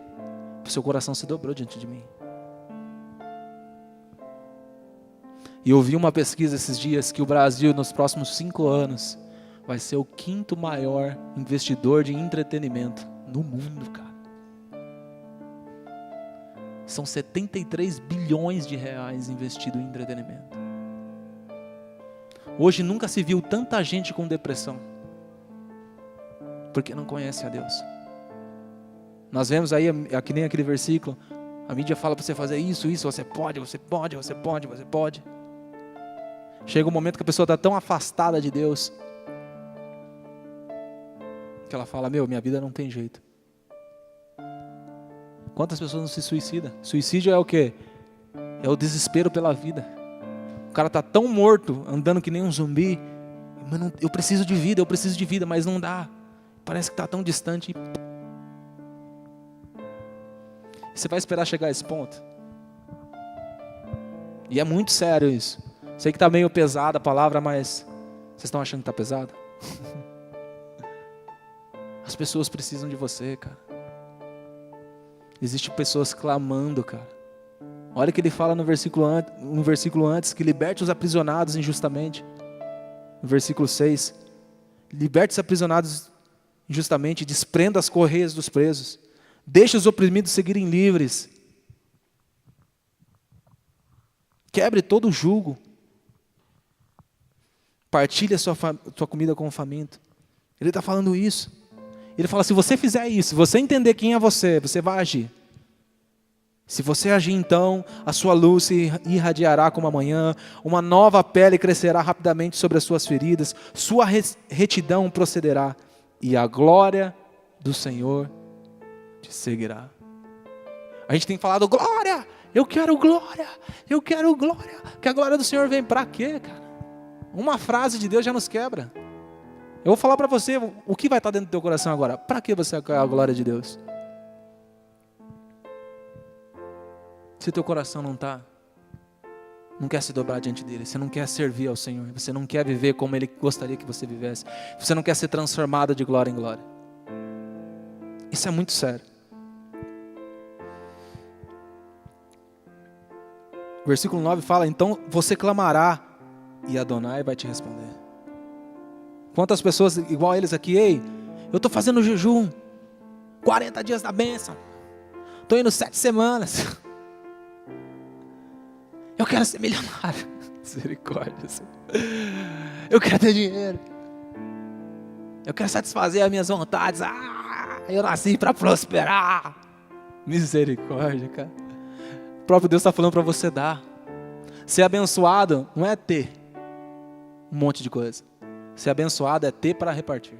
Porque o seu coração se dobrou diante de mim. E eu vi uma pesquisa esses dias que o Brasil, nos próximos 5 anos, vai ser o 5º maior investidor de entretenimento no mundo, cara. São 73 bilhões de reais investidos em entretenimento. Hoje nunca se viu tanta gente com depressão, porque não conhece a Deus. Nós vemos aí, que nem aquele versículo, a mídia fala para você fazer isso, você pode. Chega um momento que a pessoa está tão afastada de Deus, que ela fala, minha vida não tem jeito. Quantas pessoas não se suicidam? Suicídio é o quê? É o desespero pela vida. O cara está tão morto, andando que nem um zumbi, mas eu preciso de vida, mas não dá. Parece que está tão distante. Você vai esperar chegar a esse ponto? E é muito sério isso. Sei que está meio pesada a palavra, mas vocês estão achando que está pesado? As pessoas precisam de você, cara. Existem pessoas clamando, cara. Olha o que ele fala no versículo antes, que liberte os aprisionados injustamente. No versículo 6. Liberte os aprisionados injustamente, desprenda as correias dos presos. Deixe os oprimidos seguirem livres. Quebre todo o jugo. Partilhe a sua comida com o faminto. Ele está falando isso. Ele fala, se você fizer isso, se você entender quem é você, você vai agir. Se você agir então, a sua luz se irradiará como a manhã, uma nova pele crescerá rapidamente sobre as suas feridas, sua retidão procederá, e a glória do Senhor te seguirá. A gente tem falado, glória, eu quero glória, que a glória do Senhor vem para quê, cara? Uma frase de Deus já nos quebra. Eu vou falar para você, o que vai estar dentro do teu coração agora? Para que você quer a glória de Deus? Se teu coração não quer se dobrar diante dele, você não quer servir ao Senhor, você não quer viver como ele gostaria que você vivesse, você não quer ser transformado de glória em glória. Isso é muito sério. O versículo 9 fala, então você clamará e Adonai vai te responder. Quantas pessoas igual a eles aqui, ei, eu estou fazendo jejum, 40 dias da bênção, estou indo 7 semanas, eu quero ser milionário, misericórdia, Senhor. Eu quero ter dinheiro, eu quero satisfazer as minhas vontades, eu nasci para prosperar, misericórdia, cara. O próprio Deus está falando para você dar. Ser abençoado não é ter um monte de coisa. Ser abençoado é ter para repartir.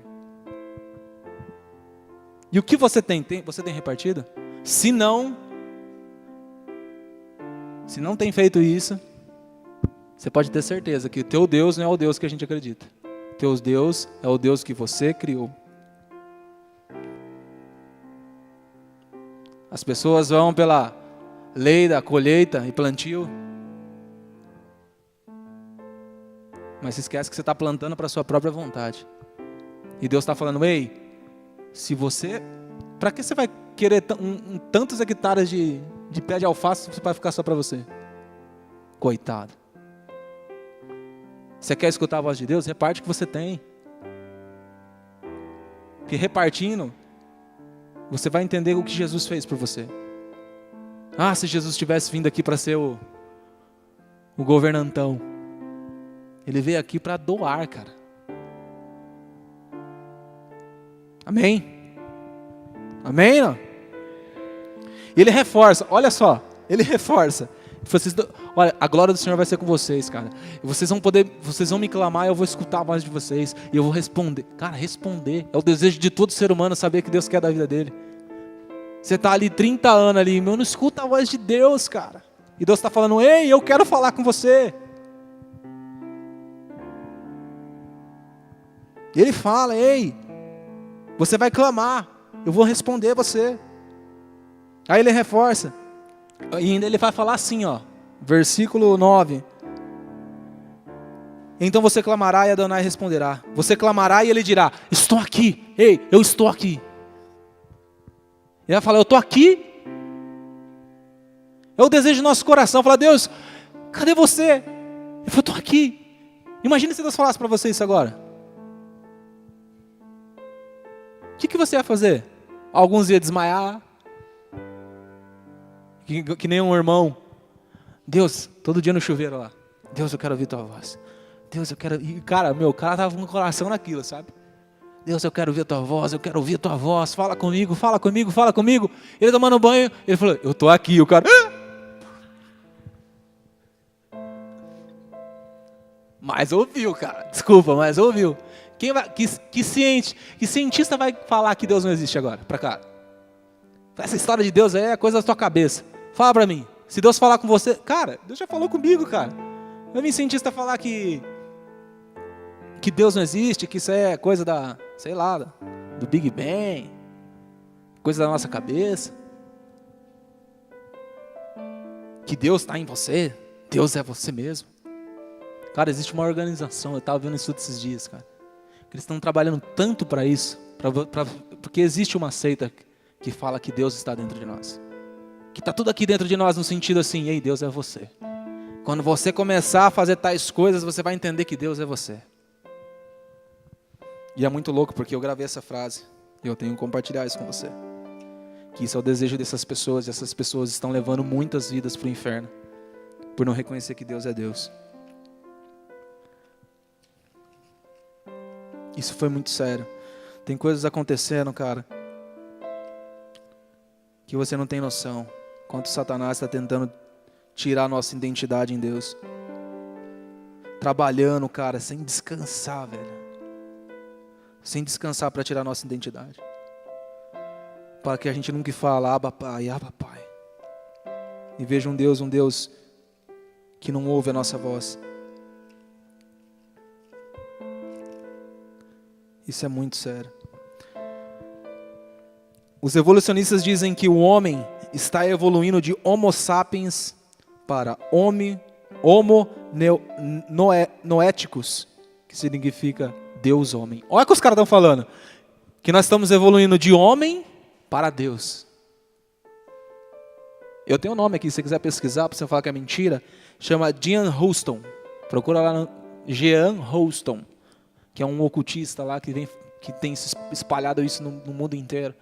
E o que você tem? Você tem repartido? Se não tem feito isso, você pode ter certeza que o teu Deus não é o Deus que a gente acredita. Teu Deus é o Deus que você criou. As pessoas vão pela lei da colheita e plantio, mas se esquece que você está plantando para a sua própria vontade. E Deus está falando, ei, para que você vai querer tantos hectares de pé de alface se vai ficar só para você? Coitado. Você quer escutar a voz de Deus? Reparte o que você tem. Porque repartindo, você vai entender o que Jesus fez por você. Se Jesus tivesse vindo aqui para ser o governantão. Ele veio aqui para doar, cara. Amém? Amém, não? E ele reforça, olha só, ele reforça. Olha, a glória do Senhor vai ser com vocês, cara. Vocês vão me clamar, eu vou escutar a voz de vocês e eu vou responder. Cara, responder é o desejo de todo ser humano, saber que Deus quer da vida dele. Você está ali 30 anos ali, não escuta a voz de Deus, cara. E Deus está falando, ei, eu quero falar com você. E ele fala, ei, você vai clamar, eu vou responder você. Aí ele reforça, e ainda ele vai falar assim, versículo 9. Então você clamará e Adonai responderá. Você clamará e ele dirá, estou aqui, ei, eu estou aqui. Ele vai falar, eu estou aqui. É o desejo do nosso coração, falar, Deus, cadê você? Eu falei, estou aqui. Imagina se Deus falasse para você isso agora. O que você ia fazer? Alguns iam desmaiar. Que nem um irmão. Deus, todo dia no chuveiro lá. Deus, eu quero ouvir tua voz. Deus, eu quero... E, cara, meu cara tava com o coração naquilo, sabe? Deus, eu quero ouvir a tua voz, eu quero ouvir a tua voz. Fala comigo, fala comigo, fala comigo. Ele tomando banho, ele falou, eu tô aqui. O cara... Mas ouviu, cara. Desculpa, mas ouviu. Quem vai, que cientista vai falar que Deus não existe agora? Pra cá. Essa história de Deus aí é coisa da tua cabeça. Fala pra mim. Se Deus falar com você... Cara, Deus já falou comigo, cara. Vai vir cientista falar que Deus não existe, que isso é coisa da... Sei lá, do Big Bang. Coisa da nossa cabeça. Que Deus está em você. Deus é você mesmo. Cara, existe uma organização. Eu estava vendo isso esses dias, cara. Que eles estão trabalhando tanto para isso. Porque existe uma seita que fala que Deus está dentro de nós. Que está tudo aqui dentro de nós no sentido assim, ei, Deus é você. Quando você começar a fazer tais coisas, você vai entender que Deus é você. E é muito louco, porque eu gravei essa frase. E eu tenho que compartilhar isso com você. Que isso é o desejo dessas pessoas. E essas pessoas estão levando muitas vidas para o inferno. Por não reconhecer que Deus é Deus. Isso foi muito sério. Tem coisas acontecendo, cara, que você não tem noção. Quanto Satanás está tentando tirar a nossa identidade em Deus. Trabalhando, cara, sem descansar, velho. Sem descansar para tirar a nossa identidade. Para que a gente nunca fale, Abba Pai, Abba Pai. E veja um Deus que não ouve a nossa voz. Isso é muito sério. Os evolucionistas dizem que o homem está evoluindo de Homo sapiens para Homo noéticos, que significa Deus-homem. Olha o que os caras estão falando. Que nós estamos evoluindo de homem para Deus. Eu tenho um nome aqui, se você quiser pesquisar, para você falar que é mentira. Chama Jean Houston. Procura lá no Jean Houston, que é um ocultista lá que tem espalhado isso no mundo inteiro.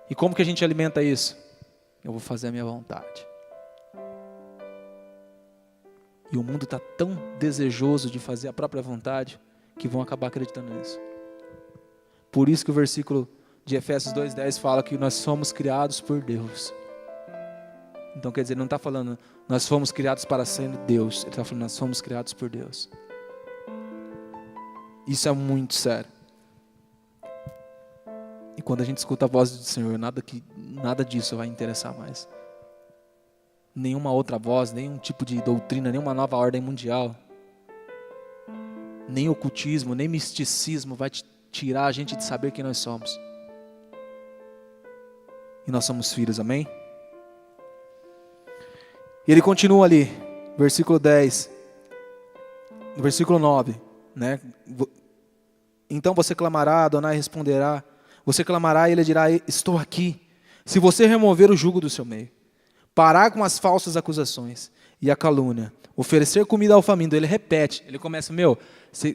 E como que a gente alimenta isso? Eu vou fazer a minha vontade. E o mundo está tão desejoso de fazer a própria vontade que vão acabar acreditando nisso. Por isso que o versículo de Efésios 2:10 fala que nós somos criados por Deus. Então quer dizer, ele não está falando nós fomos criados para ser Deus. Ele está falando nós somos criados por Deus. Isso é muito sério. E quando a gente escuta a voz do Senhor, nada disso vai interessar mais. Nenhuma outra voz, nenhum tipo de doutrina, nenhuma nova ordem mundial, nem ocultismo, nem misticismo vai tirar a gente de saber quem nós somos. E nós somos filhos, amém? E ele continua ali, versículo 10, versículo 9, né? Então você clamará, Adonai responderá. Você clamará e ele dirá, estou aqui. Se você remover o jugo do seu meio, parar com as falsas acusações e a calúnia, oferecer comida ao faminto, ele repete, ele começa,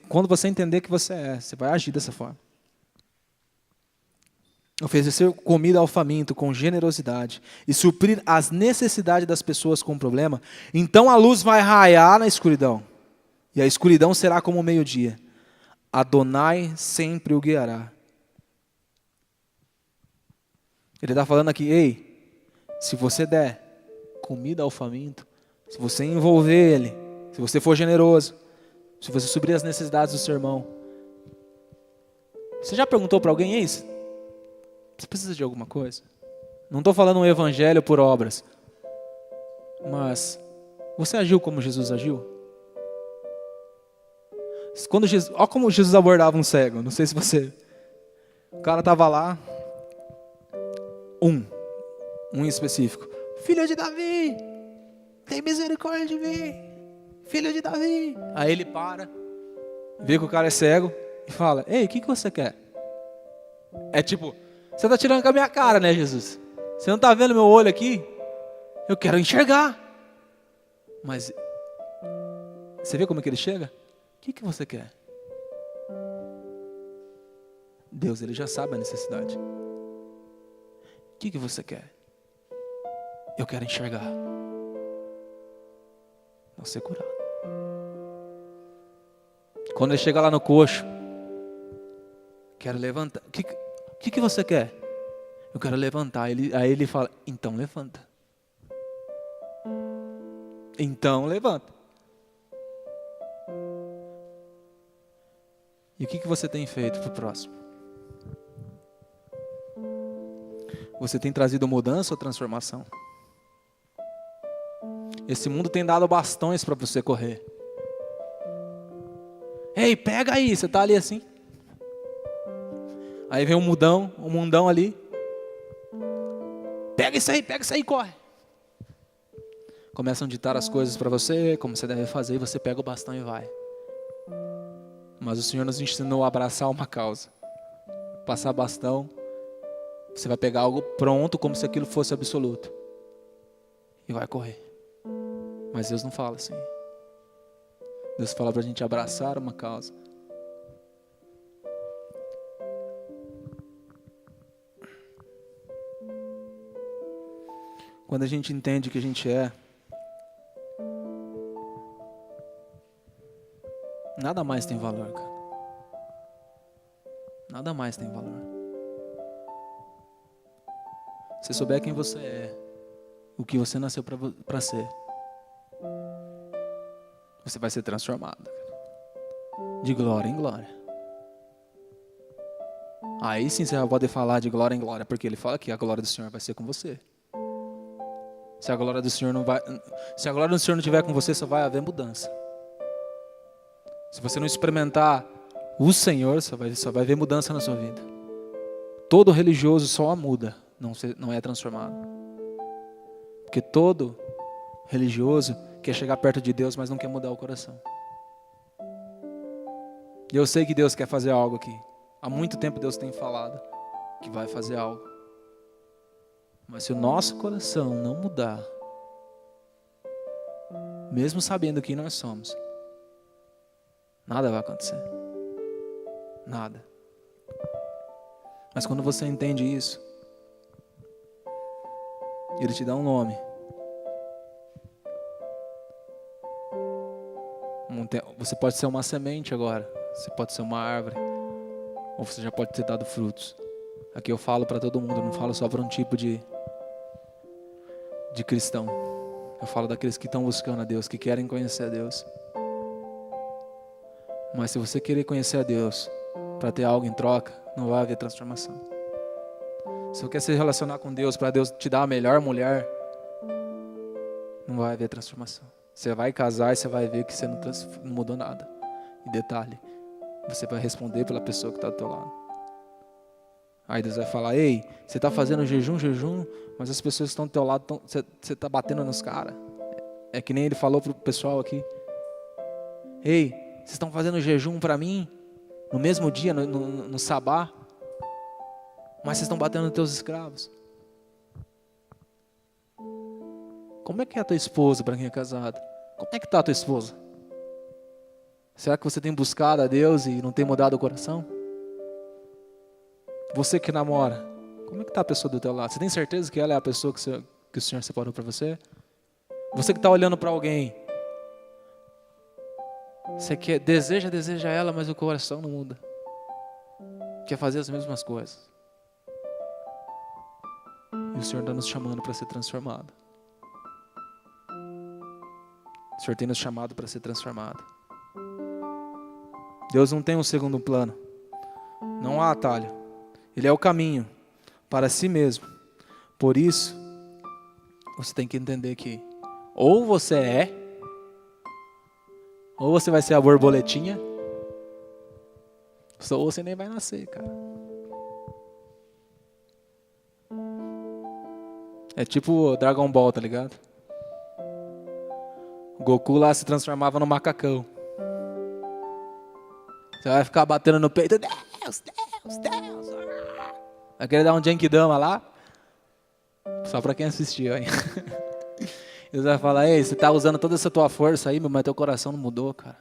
quando você entender que você vai agir dessa forma. Oferecer comida ao faminto com generosidade e suprir as necessidades das pessoas com problema, então a luz vai raiar na escuridão, e a escuridão será como o meio-dia. Adonai sempre o guiará. Ele está falando aqui, ei, se você der comida ao faminto, se você envolver ele, se você for generoso, se você suprir as necessidades do seu irmão. Você já perguntou para alguém, ei, você precisa de alguma coisa? Não estou falando um evangelho por obras, mas você agiu como Jesus agiu? Olha como Jesus abordava um cego, não sei se você... O cara estava lá, um em específico. Filho de Davi, tem misericórdia de mim. Filho de Davi. Aí ele para, vê que o cara é cego e fala, ei, o que você quer? É tipo, você está tirando com a minha cara, né, Jesus? Você não está vendo meu olho aqui? Eu quero enxergar. Mas, você vê como é que ele chega? O que você quer? Deus, ele já sabe a necessidade. O que você quer? Eu quero enxergar. Não ser curado. Quando ele chega lá no coxo, quero levantar. O que você quer? Eu quero levantar. Aí ele fala, então levanta. Então levanta. E o que você tem feito para o próximo? Você tem trazido mudança ou transformação? Esse mundo tem dado bastões para você correr. Ei, pega aí, você está ali assim. Aí vem um mundão ali. Pega isso aí, corre. Começam a ditar as coisas para você, como você deve fazer, e você pega o bastão e vai. Mas o Senhor nos ensinou a abraçar uma causa. Passar bastão, você vai pegar algo pronto, como se aquilo fosse absoluto. E vai correr. Mas Deus não fala assim. Deus fala para a gente abraçar uma causa. Quando a gente entende o que a gente é, nada mais tem valor, cara. Nada mais tem valor. Se souber quem você é, o que você nasceu para ser, você vai ser transformado. De glória em glória. Aí sim você vai poder falar de glória em glória, porque ele fala que a glória do Senhor vai ser com você. Se a glória do Senhor não estiver com você, só vai haver mudança. Se você não experimentar o Senhor, só vai ver mudança na sua vida. Todo religioso só muda, não é transformado. Porque todo religioso quer chegar perto de Deus, mas não quer mudar o coração. E eu sei que Deus quer fazer algo aqui. Há muito tempo Deus tem falado que vai fazer algo. Mas se o nosso coração não mudar, mesmo sabendo quem nós somos, nada vai acontecer. Nada. Mas quando você entende isso, Ele te dá um nome. Você pode ser uma semente agora. Você pode ser uma árvore. Ou você já pode ter dado frutos. Aqui eu falo para todo mundo, eu não falo só para um tipo de cristão. Eu falo daqueles que estão buscando a Deus, que querem conhecer a Deus. Mas se você querer conhecer a Deus para ter algo em troca, não vai haver transformação. Se você quer se relacionar com Deus para Deus te dar a melhor mulher, não vai haver transformação. Você vai casar e você vai ver que você não mudou nada. E detalhe, você vai responder pela pessoa que está do teu lado. Aí Deus vai falar, ei, você está fazendo jejum, mas as pessoas que estão do teu lado, você está batendo nos caras. É que nem ele falou para o pessoal aqui. Ei, vocês estão fazendo jejum para mim, no mesmo dia, no sabá, mas vocês estão batendo nos teus escravos. Como é que é a tua esposa para quem é casado? Como é que está a tua esposa? Será que você tem buscado a Deus e não tem mudado o coração? Você que namora, como é que está a pessoa do teu lado? Você tem certeza que ela é a pessoa que o Senhor separou para você? Você que está olhando para alguém, você deseja ela, mas o coração não muda. Quer fazer as mesmas coisas. E o Senhor está nos chamando para ser transformado. O Senhor tem nos chamado para ser transformado. Deus não tem um segundo plano. Não há atalho. Ele é o caminho para si mesmo. Por isso, você tem que entender que ou você é, ou você vai ser a borboletinha, ou você nem vai nascer, cara. É tipo Dragon Ball, tá ligado? O Goku lá se transformava no macacão. Você vai ficar batendo no peito, Deus. Vai querer dar um Genkidama lá? Só pra quem assistiu, hein? Deus vai falar, ei, você tá usando toda essa tua força aí, mas teu coração não mudou, cara.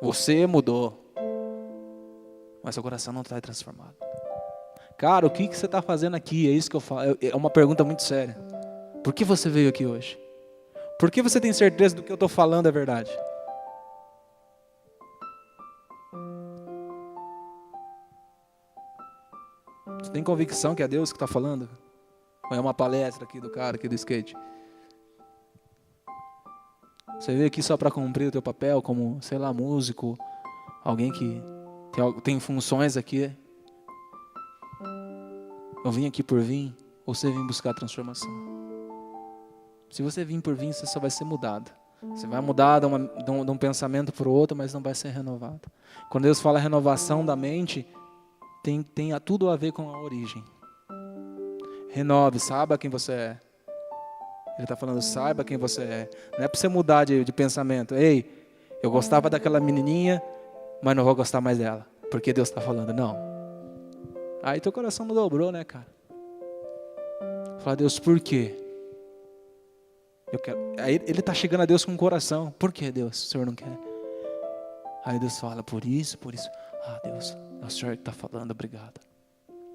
Você mudou. Mas seu coração não está transformado. Cara, o que você está fazendo aqui? É isso que eu falo. É uma pergunta muito séria. Por que você veio aqui hoje? Por que você tem certeza do que eu estou falando é verdade? Você tem convicção que é Deus que está falando? Ou é uma palestra aqui do cara, aqui do skate? Você veio aqui só para cumprir o teu papel como, sei lá, músico, alguém que tem funções aqui. Eu vim aqui por vir, ou você vem buscar transformação? Se você vir por vir, você só vai ser mudado. Você vai mudar de um pensamento para o outro, mas não vai ser renovado. Quando Deus fala renovação da mente, tem tudo a ver com a origem. Renove, saiba quem você é. Ele está falando, saiba quem você é. Não é para você mudar de pensamento. Ei, eu gostava daquela menininha, mas não vou gostar mais dela. Porque Deus está falando, não. Aí teu coração não dobrou, né, cara? Fala, Deus, por quê? Eu quero. Aí ele está chegando a Deus com o coração. Por que, Deus, o Senhor não quer? Aí Deus fala, por isso. Ah, Deus, é o Senhor que está falando, obrigado.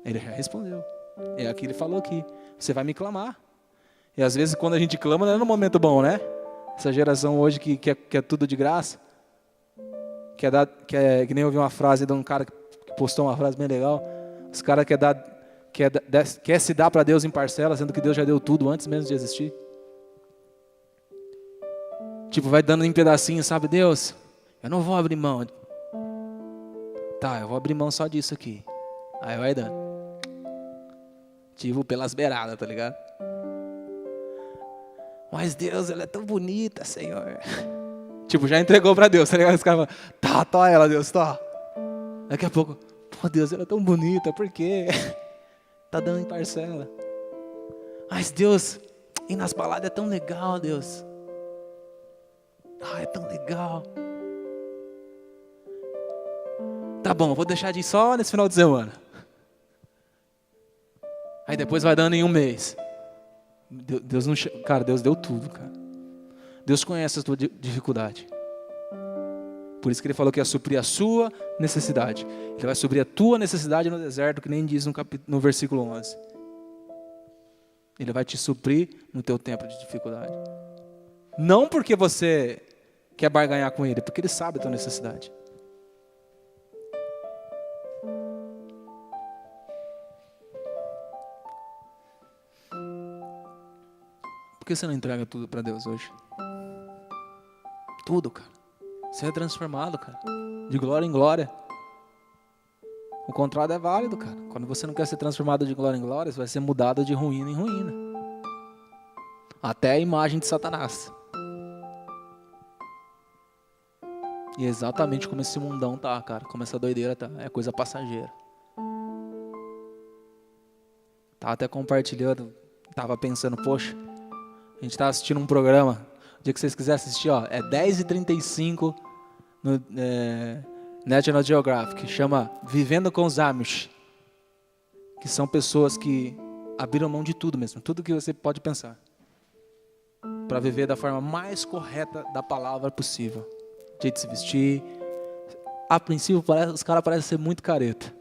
Ele já respondeu. É aquilo que ele falou aqui. Você vai me clamar. E às vezes quando a gente clama não é no momento bom, né? Essa geração hoje que quer tudo de graça. Que nem eu ouvi uma frase de um cara que postou uma frase bem legal. Os caras quer se dar para Deus em parcela, sendo que Deus já deu tudo antes mesmo de existir. Tipo, vai dando em pedacinhos, sabe? Deus, eu não vou abrir mão. Tá, eu vou abrir mão só disso aqui. Aí vai dando. Tipo, pelas beiradas, tá ligado? Mas Deus, ela é tão bonita, Senhor. Tipo, já entregou pra Deus, tá ligado? Os caras falam, tá ela, Deus, tá. Daqui a pouco, pô, Deus, ela é tão bonita, por quê? Tá dando em parcela. Mas Deus, ir nas baladas é tão legal, Deus. Ah, é tão legal. Tá bom, vou deixar de ir só nesse final de semana. Aí depois vai dando em um mês. Deus não, cara, Deus deu tudo, cara. Deus conhece a tua dificuldade. Por isso que ele falou que ia suprir a sua necessidade. Ele vai suprir a tua necessidade no deserto, que nem diz no versículo 11. Ele vai te suprir no teu tempo de dificuldade. Não porque você quer barganhar com ele, porque ele sabe a tua necessidade. Por que você não entrega tudo para Deus hoje? Tudo, cara. Você é transformado, cara. De glória em glória. O contrário é válido, cara. Quando você não quer ser transformado de glória em glória, você vai ser mudado de ruína em ruína. Até a imagem de Satanás. E é exatamente como esse mundão tá, cara. Como essa doideira tá. É coisa passageira. Tava até compartilhando. Tava pensando, poxa. A gente tá assistindo um programa. O dia que vocês quiserem assistir, ó. É 10h35 no National Geographic. Chama Vivendo com os Amish. Que são pessoas que abriram mão de tudo mesmo. Tudo que você pode pensar. Para viver da forma mais correta da palavra possível. Jeito de se vestir. A princípio, os caras parecem ser muito careta.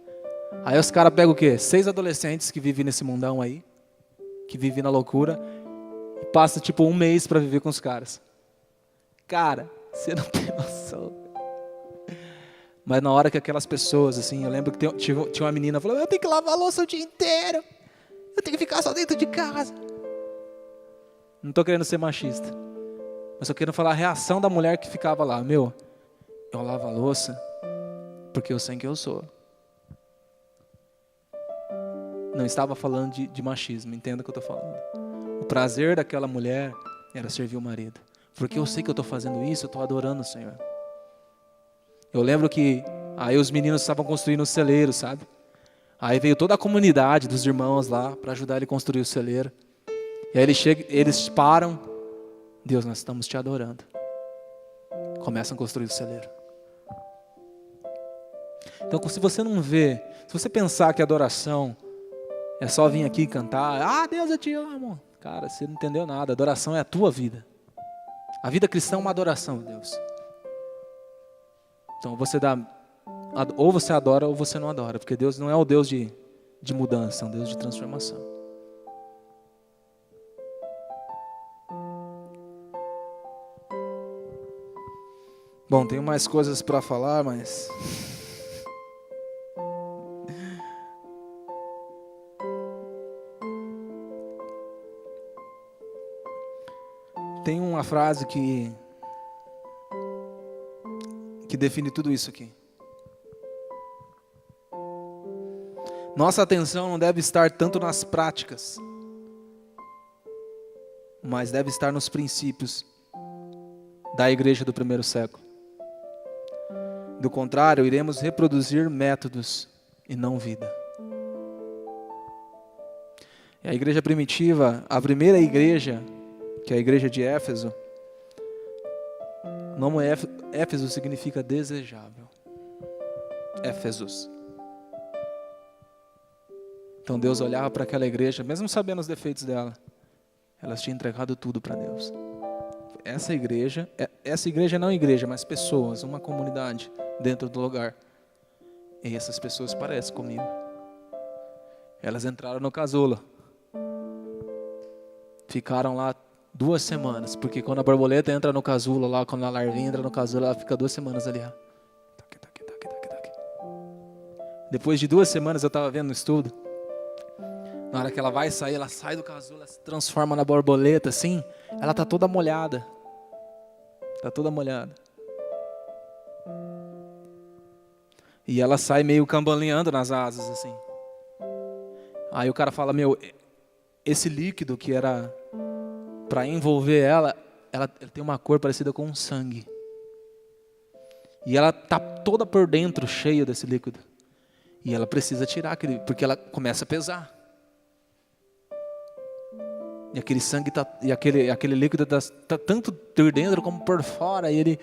Aí os caras pegam o quê? 6 adolescentes que vivem nesse mundão aí. Que vivem na loucura. E passa tipo 1 mês para viver com os caras. Cara, você não tem noção. Mas na hora que aquelas pessoas, assim, eu lembro que tinha uma menina que falou, eu tenho que lavar a louça o dia inteiro. Eu tenho que ficar só dentro de casa. Não estou querendo ser machista. Mas eu quero falar a reação da mulher que ficava lá. Eu lavo a louça porque eu sei quem eu sou. Não estava falando de machismo, entenda o que eu estou falando. O prazer daquela mulher era servir o marido. Porque eu sei que eu estou fazendo isso, eu estou adorando o Senhor. Eu lembro que aí os meninos estavam construindo um celeiro, sabe? Aí veio toda a comunidade dos irmãos lá para ajudar ele a construir o celeiro. E aí eles param. Deus, nós estamos te adorando. Começam a construir o celeiro. Então, se você não vê, se você pensar que adoração é só vir aqui cantar, ah, Deus, eu te amo. Cara, você não entendeu nada. Adoração é a tua vida. A vida cristã é uma adoração a Deus. Então, ou você adora ou você não adora. Porque Deus não é o Deus de mudança, é um Deus de transformação. Bom, tenho mais coisas para falar, mas... Tem uma frase que define tudo isso aqui. Nossa atenção não deve estar tanto nas práticas, mas deve estar nos princípios da igreja do primeiro século. Do contrário, iremos reproduzir métodos e não vida. E a igreja primitiva, a primeira igreja, que é a igreja de Éfeso, o nome Éfeso significa desejável. Éfesos. Então Deus olhava para aquela igreja, mesmo sabendo os defeitos dela, elas tinham entregado tudo para Deus. Essa igreja não igreja, mas pessoas, uma comunidade dentro do lugar. E essas pessoas parecem comigo. Elas entraram no casulo. Ficaram lá 2 semanas, porque quando a borboleta entra no casulo, lá quando a larvinha entra no casulo, ela fica 2 semanas ali. Depois de 2 semanas eu estava vendo no estudo. Na hora que ela vai sair, ela sai do casulo, ela se transforma na borboleta, assim, ela está toda molhada. Está toda molhada. E ela sai meio cambaleando nas asas, assim. Aí o cara fala, esse líquido que era para envolver ela tem uma cor parecida com um sangue. E ela está toda por dentro, cheia desse líquido. E ela precisa tirar aquele, porque ela começa a pesar. E aquele sangue aquele líquido tá tanto por dentro como por fora. E ele,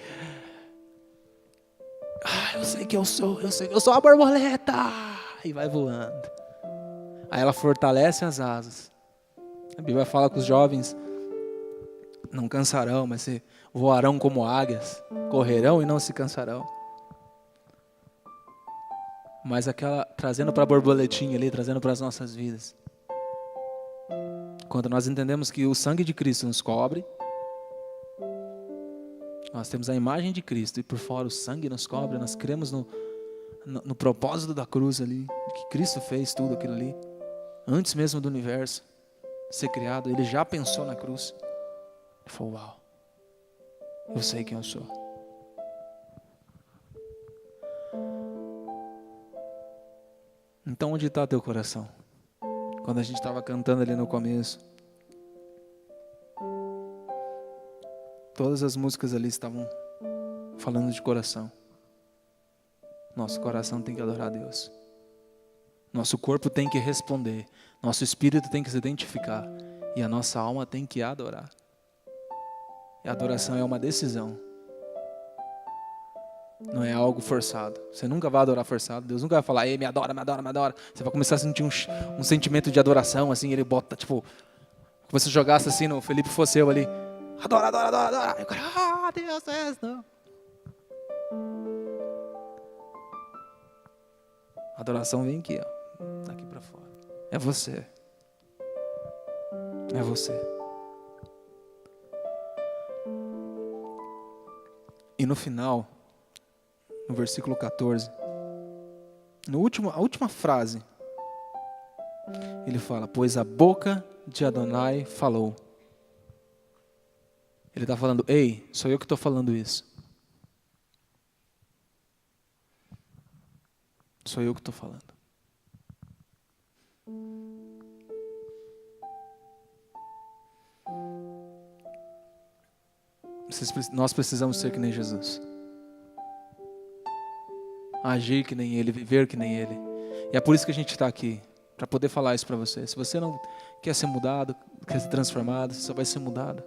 eu sei que eu sou a borboleta. E vai voando. Aí ela fortalece as asas. A Bíblia fala que os jovens não cansarão, mas se voarão como águias, correrão e não se cansarão. Mas aquela, trazendo para a borboletinha ali, trazendo para as nossas vidas. Quando nós entendemos que o sangue de Cristo nos cobre, nós temos a imagem de Cristo e por fora o sangue nos cobre, nós cremos no propósito da cruz ali, que Cristo fez tudo aquilo ali, antes mesmo do universo ser criado, Ele já pensou na cruz. Ele falou, uau, eu sei quem eu sou. Então onde está teu coração? Quando a gente estava cantando ali no começo, todas as músicas ali estavam falando de coração. Nosso coração tem que adorar a Deus. Nosso corpo tem que responder. Nosso espírito tem que se identificar. E a nossa alma tem que adorar. E a adoração é uma decisão. Não é algo forçado. Você nunca vai adorar forçado. Deus nunca vai falar, ei, me adora, me adora, me adora. Você vai começar a sentir um sentimento de adoração, assim, ele bota, tipo, como se jogasse assim no Felipe Fosseu ali. Adora, adora, adora, adora. E o cara, Deus é não. A adoração vem aqui, ó. Daqui pra fora. É você. É você. E no final, no versículo 14, a última frase, ele fala, pois a boca de Adonai falou. Ele está falando, ei, sou eu que estou falando isso. Sou eu que estou falando. Nós precisamos ser que nem Jesus. Agir que nem Ele, viver que nem Ele. E é por isso que a gente está aqui, para poder falar isso para você. Se você não quer ser mudado, quer ser transformado, você só vai ser mudado.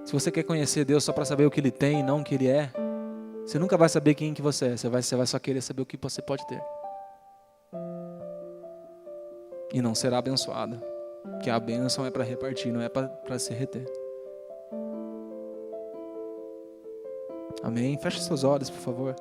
Se você quer conhecer Deus só para saber o que Ele tem e não o que Ele é, você nunca vai saber quem que você é. Você vai só querer saber o que você pode ter. E não será abençoado. Porque a bênção é para repartir, não é para se reter. Amém? Feche seus olhos, por favor.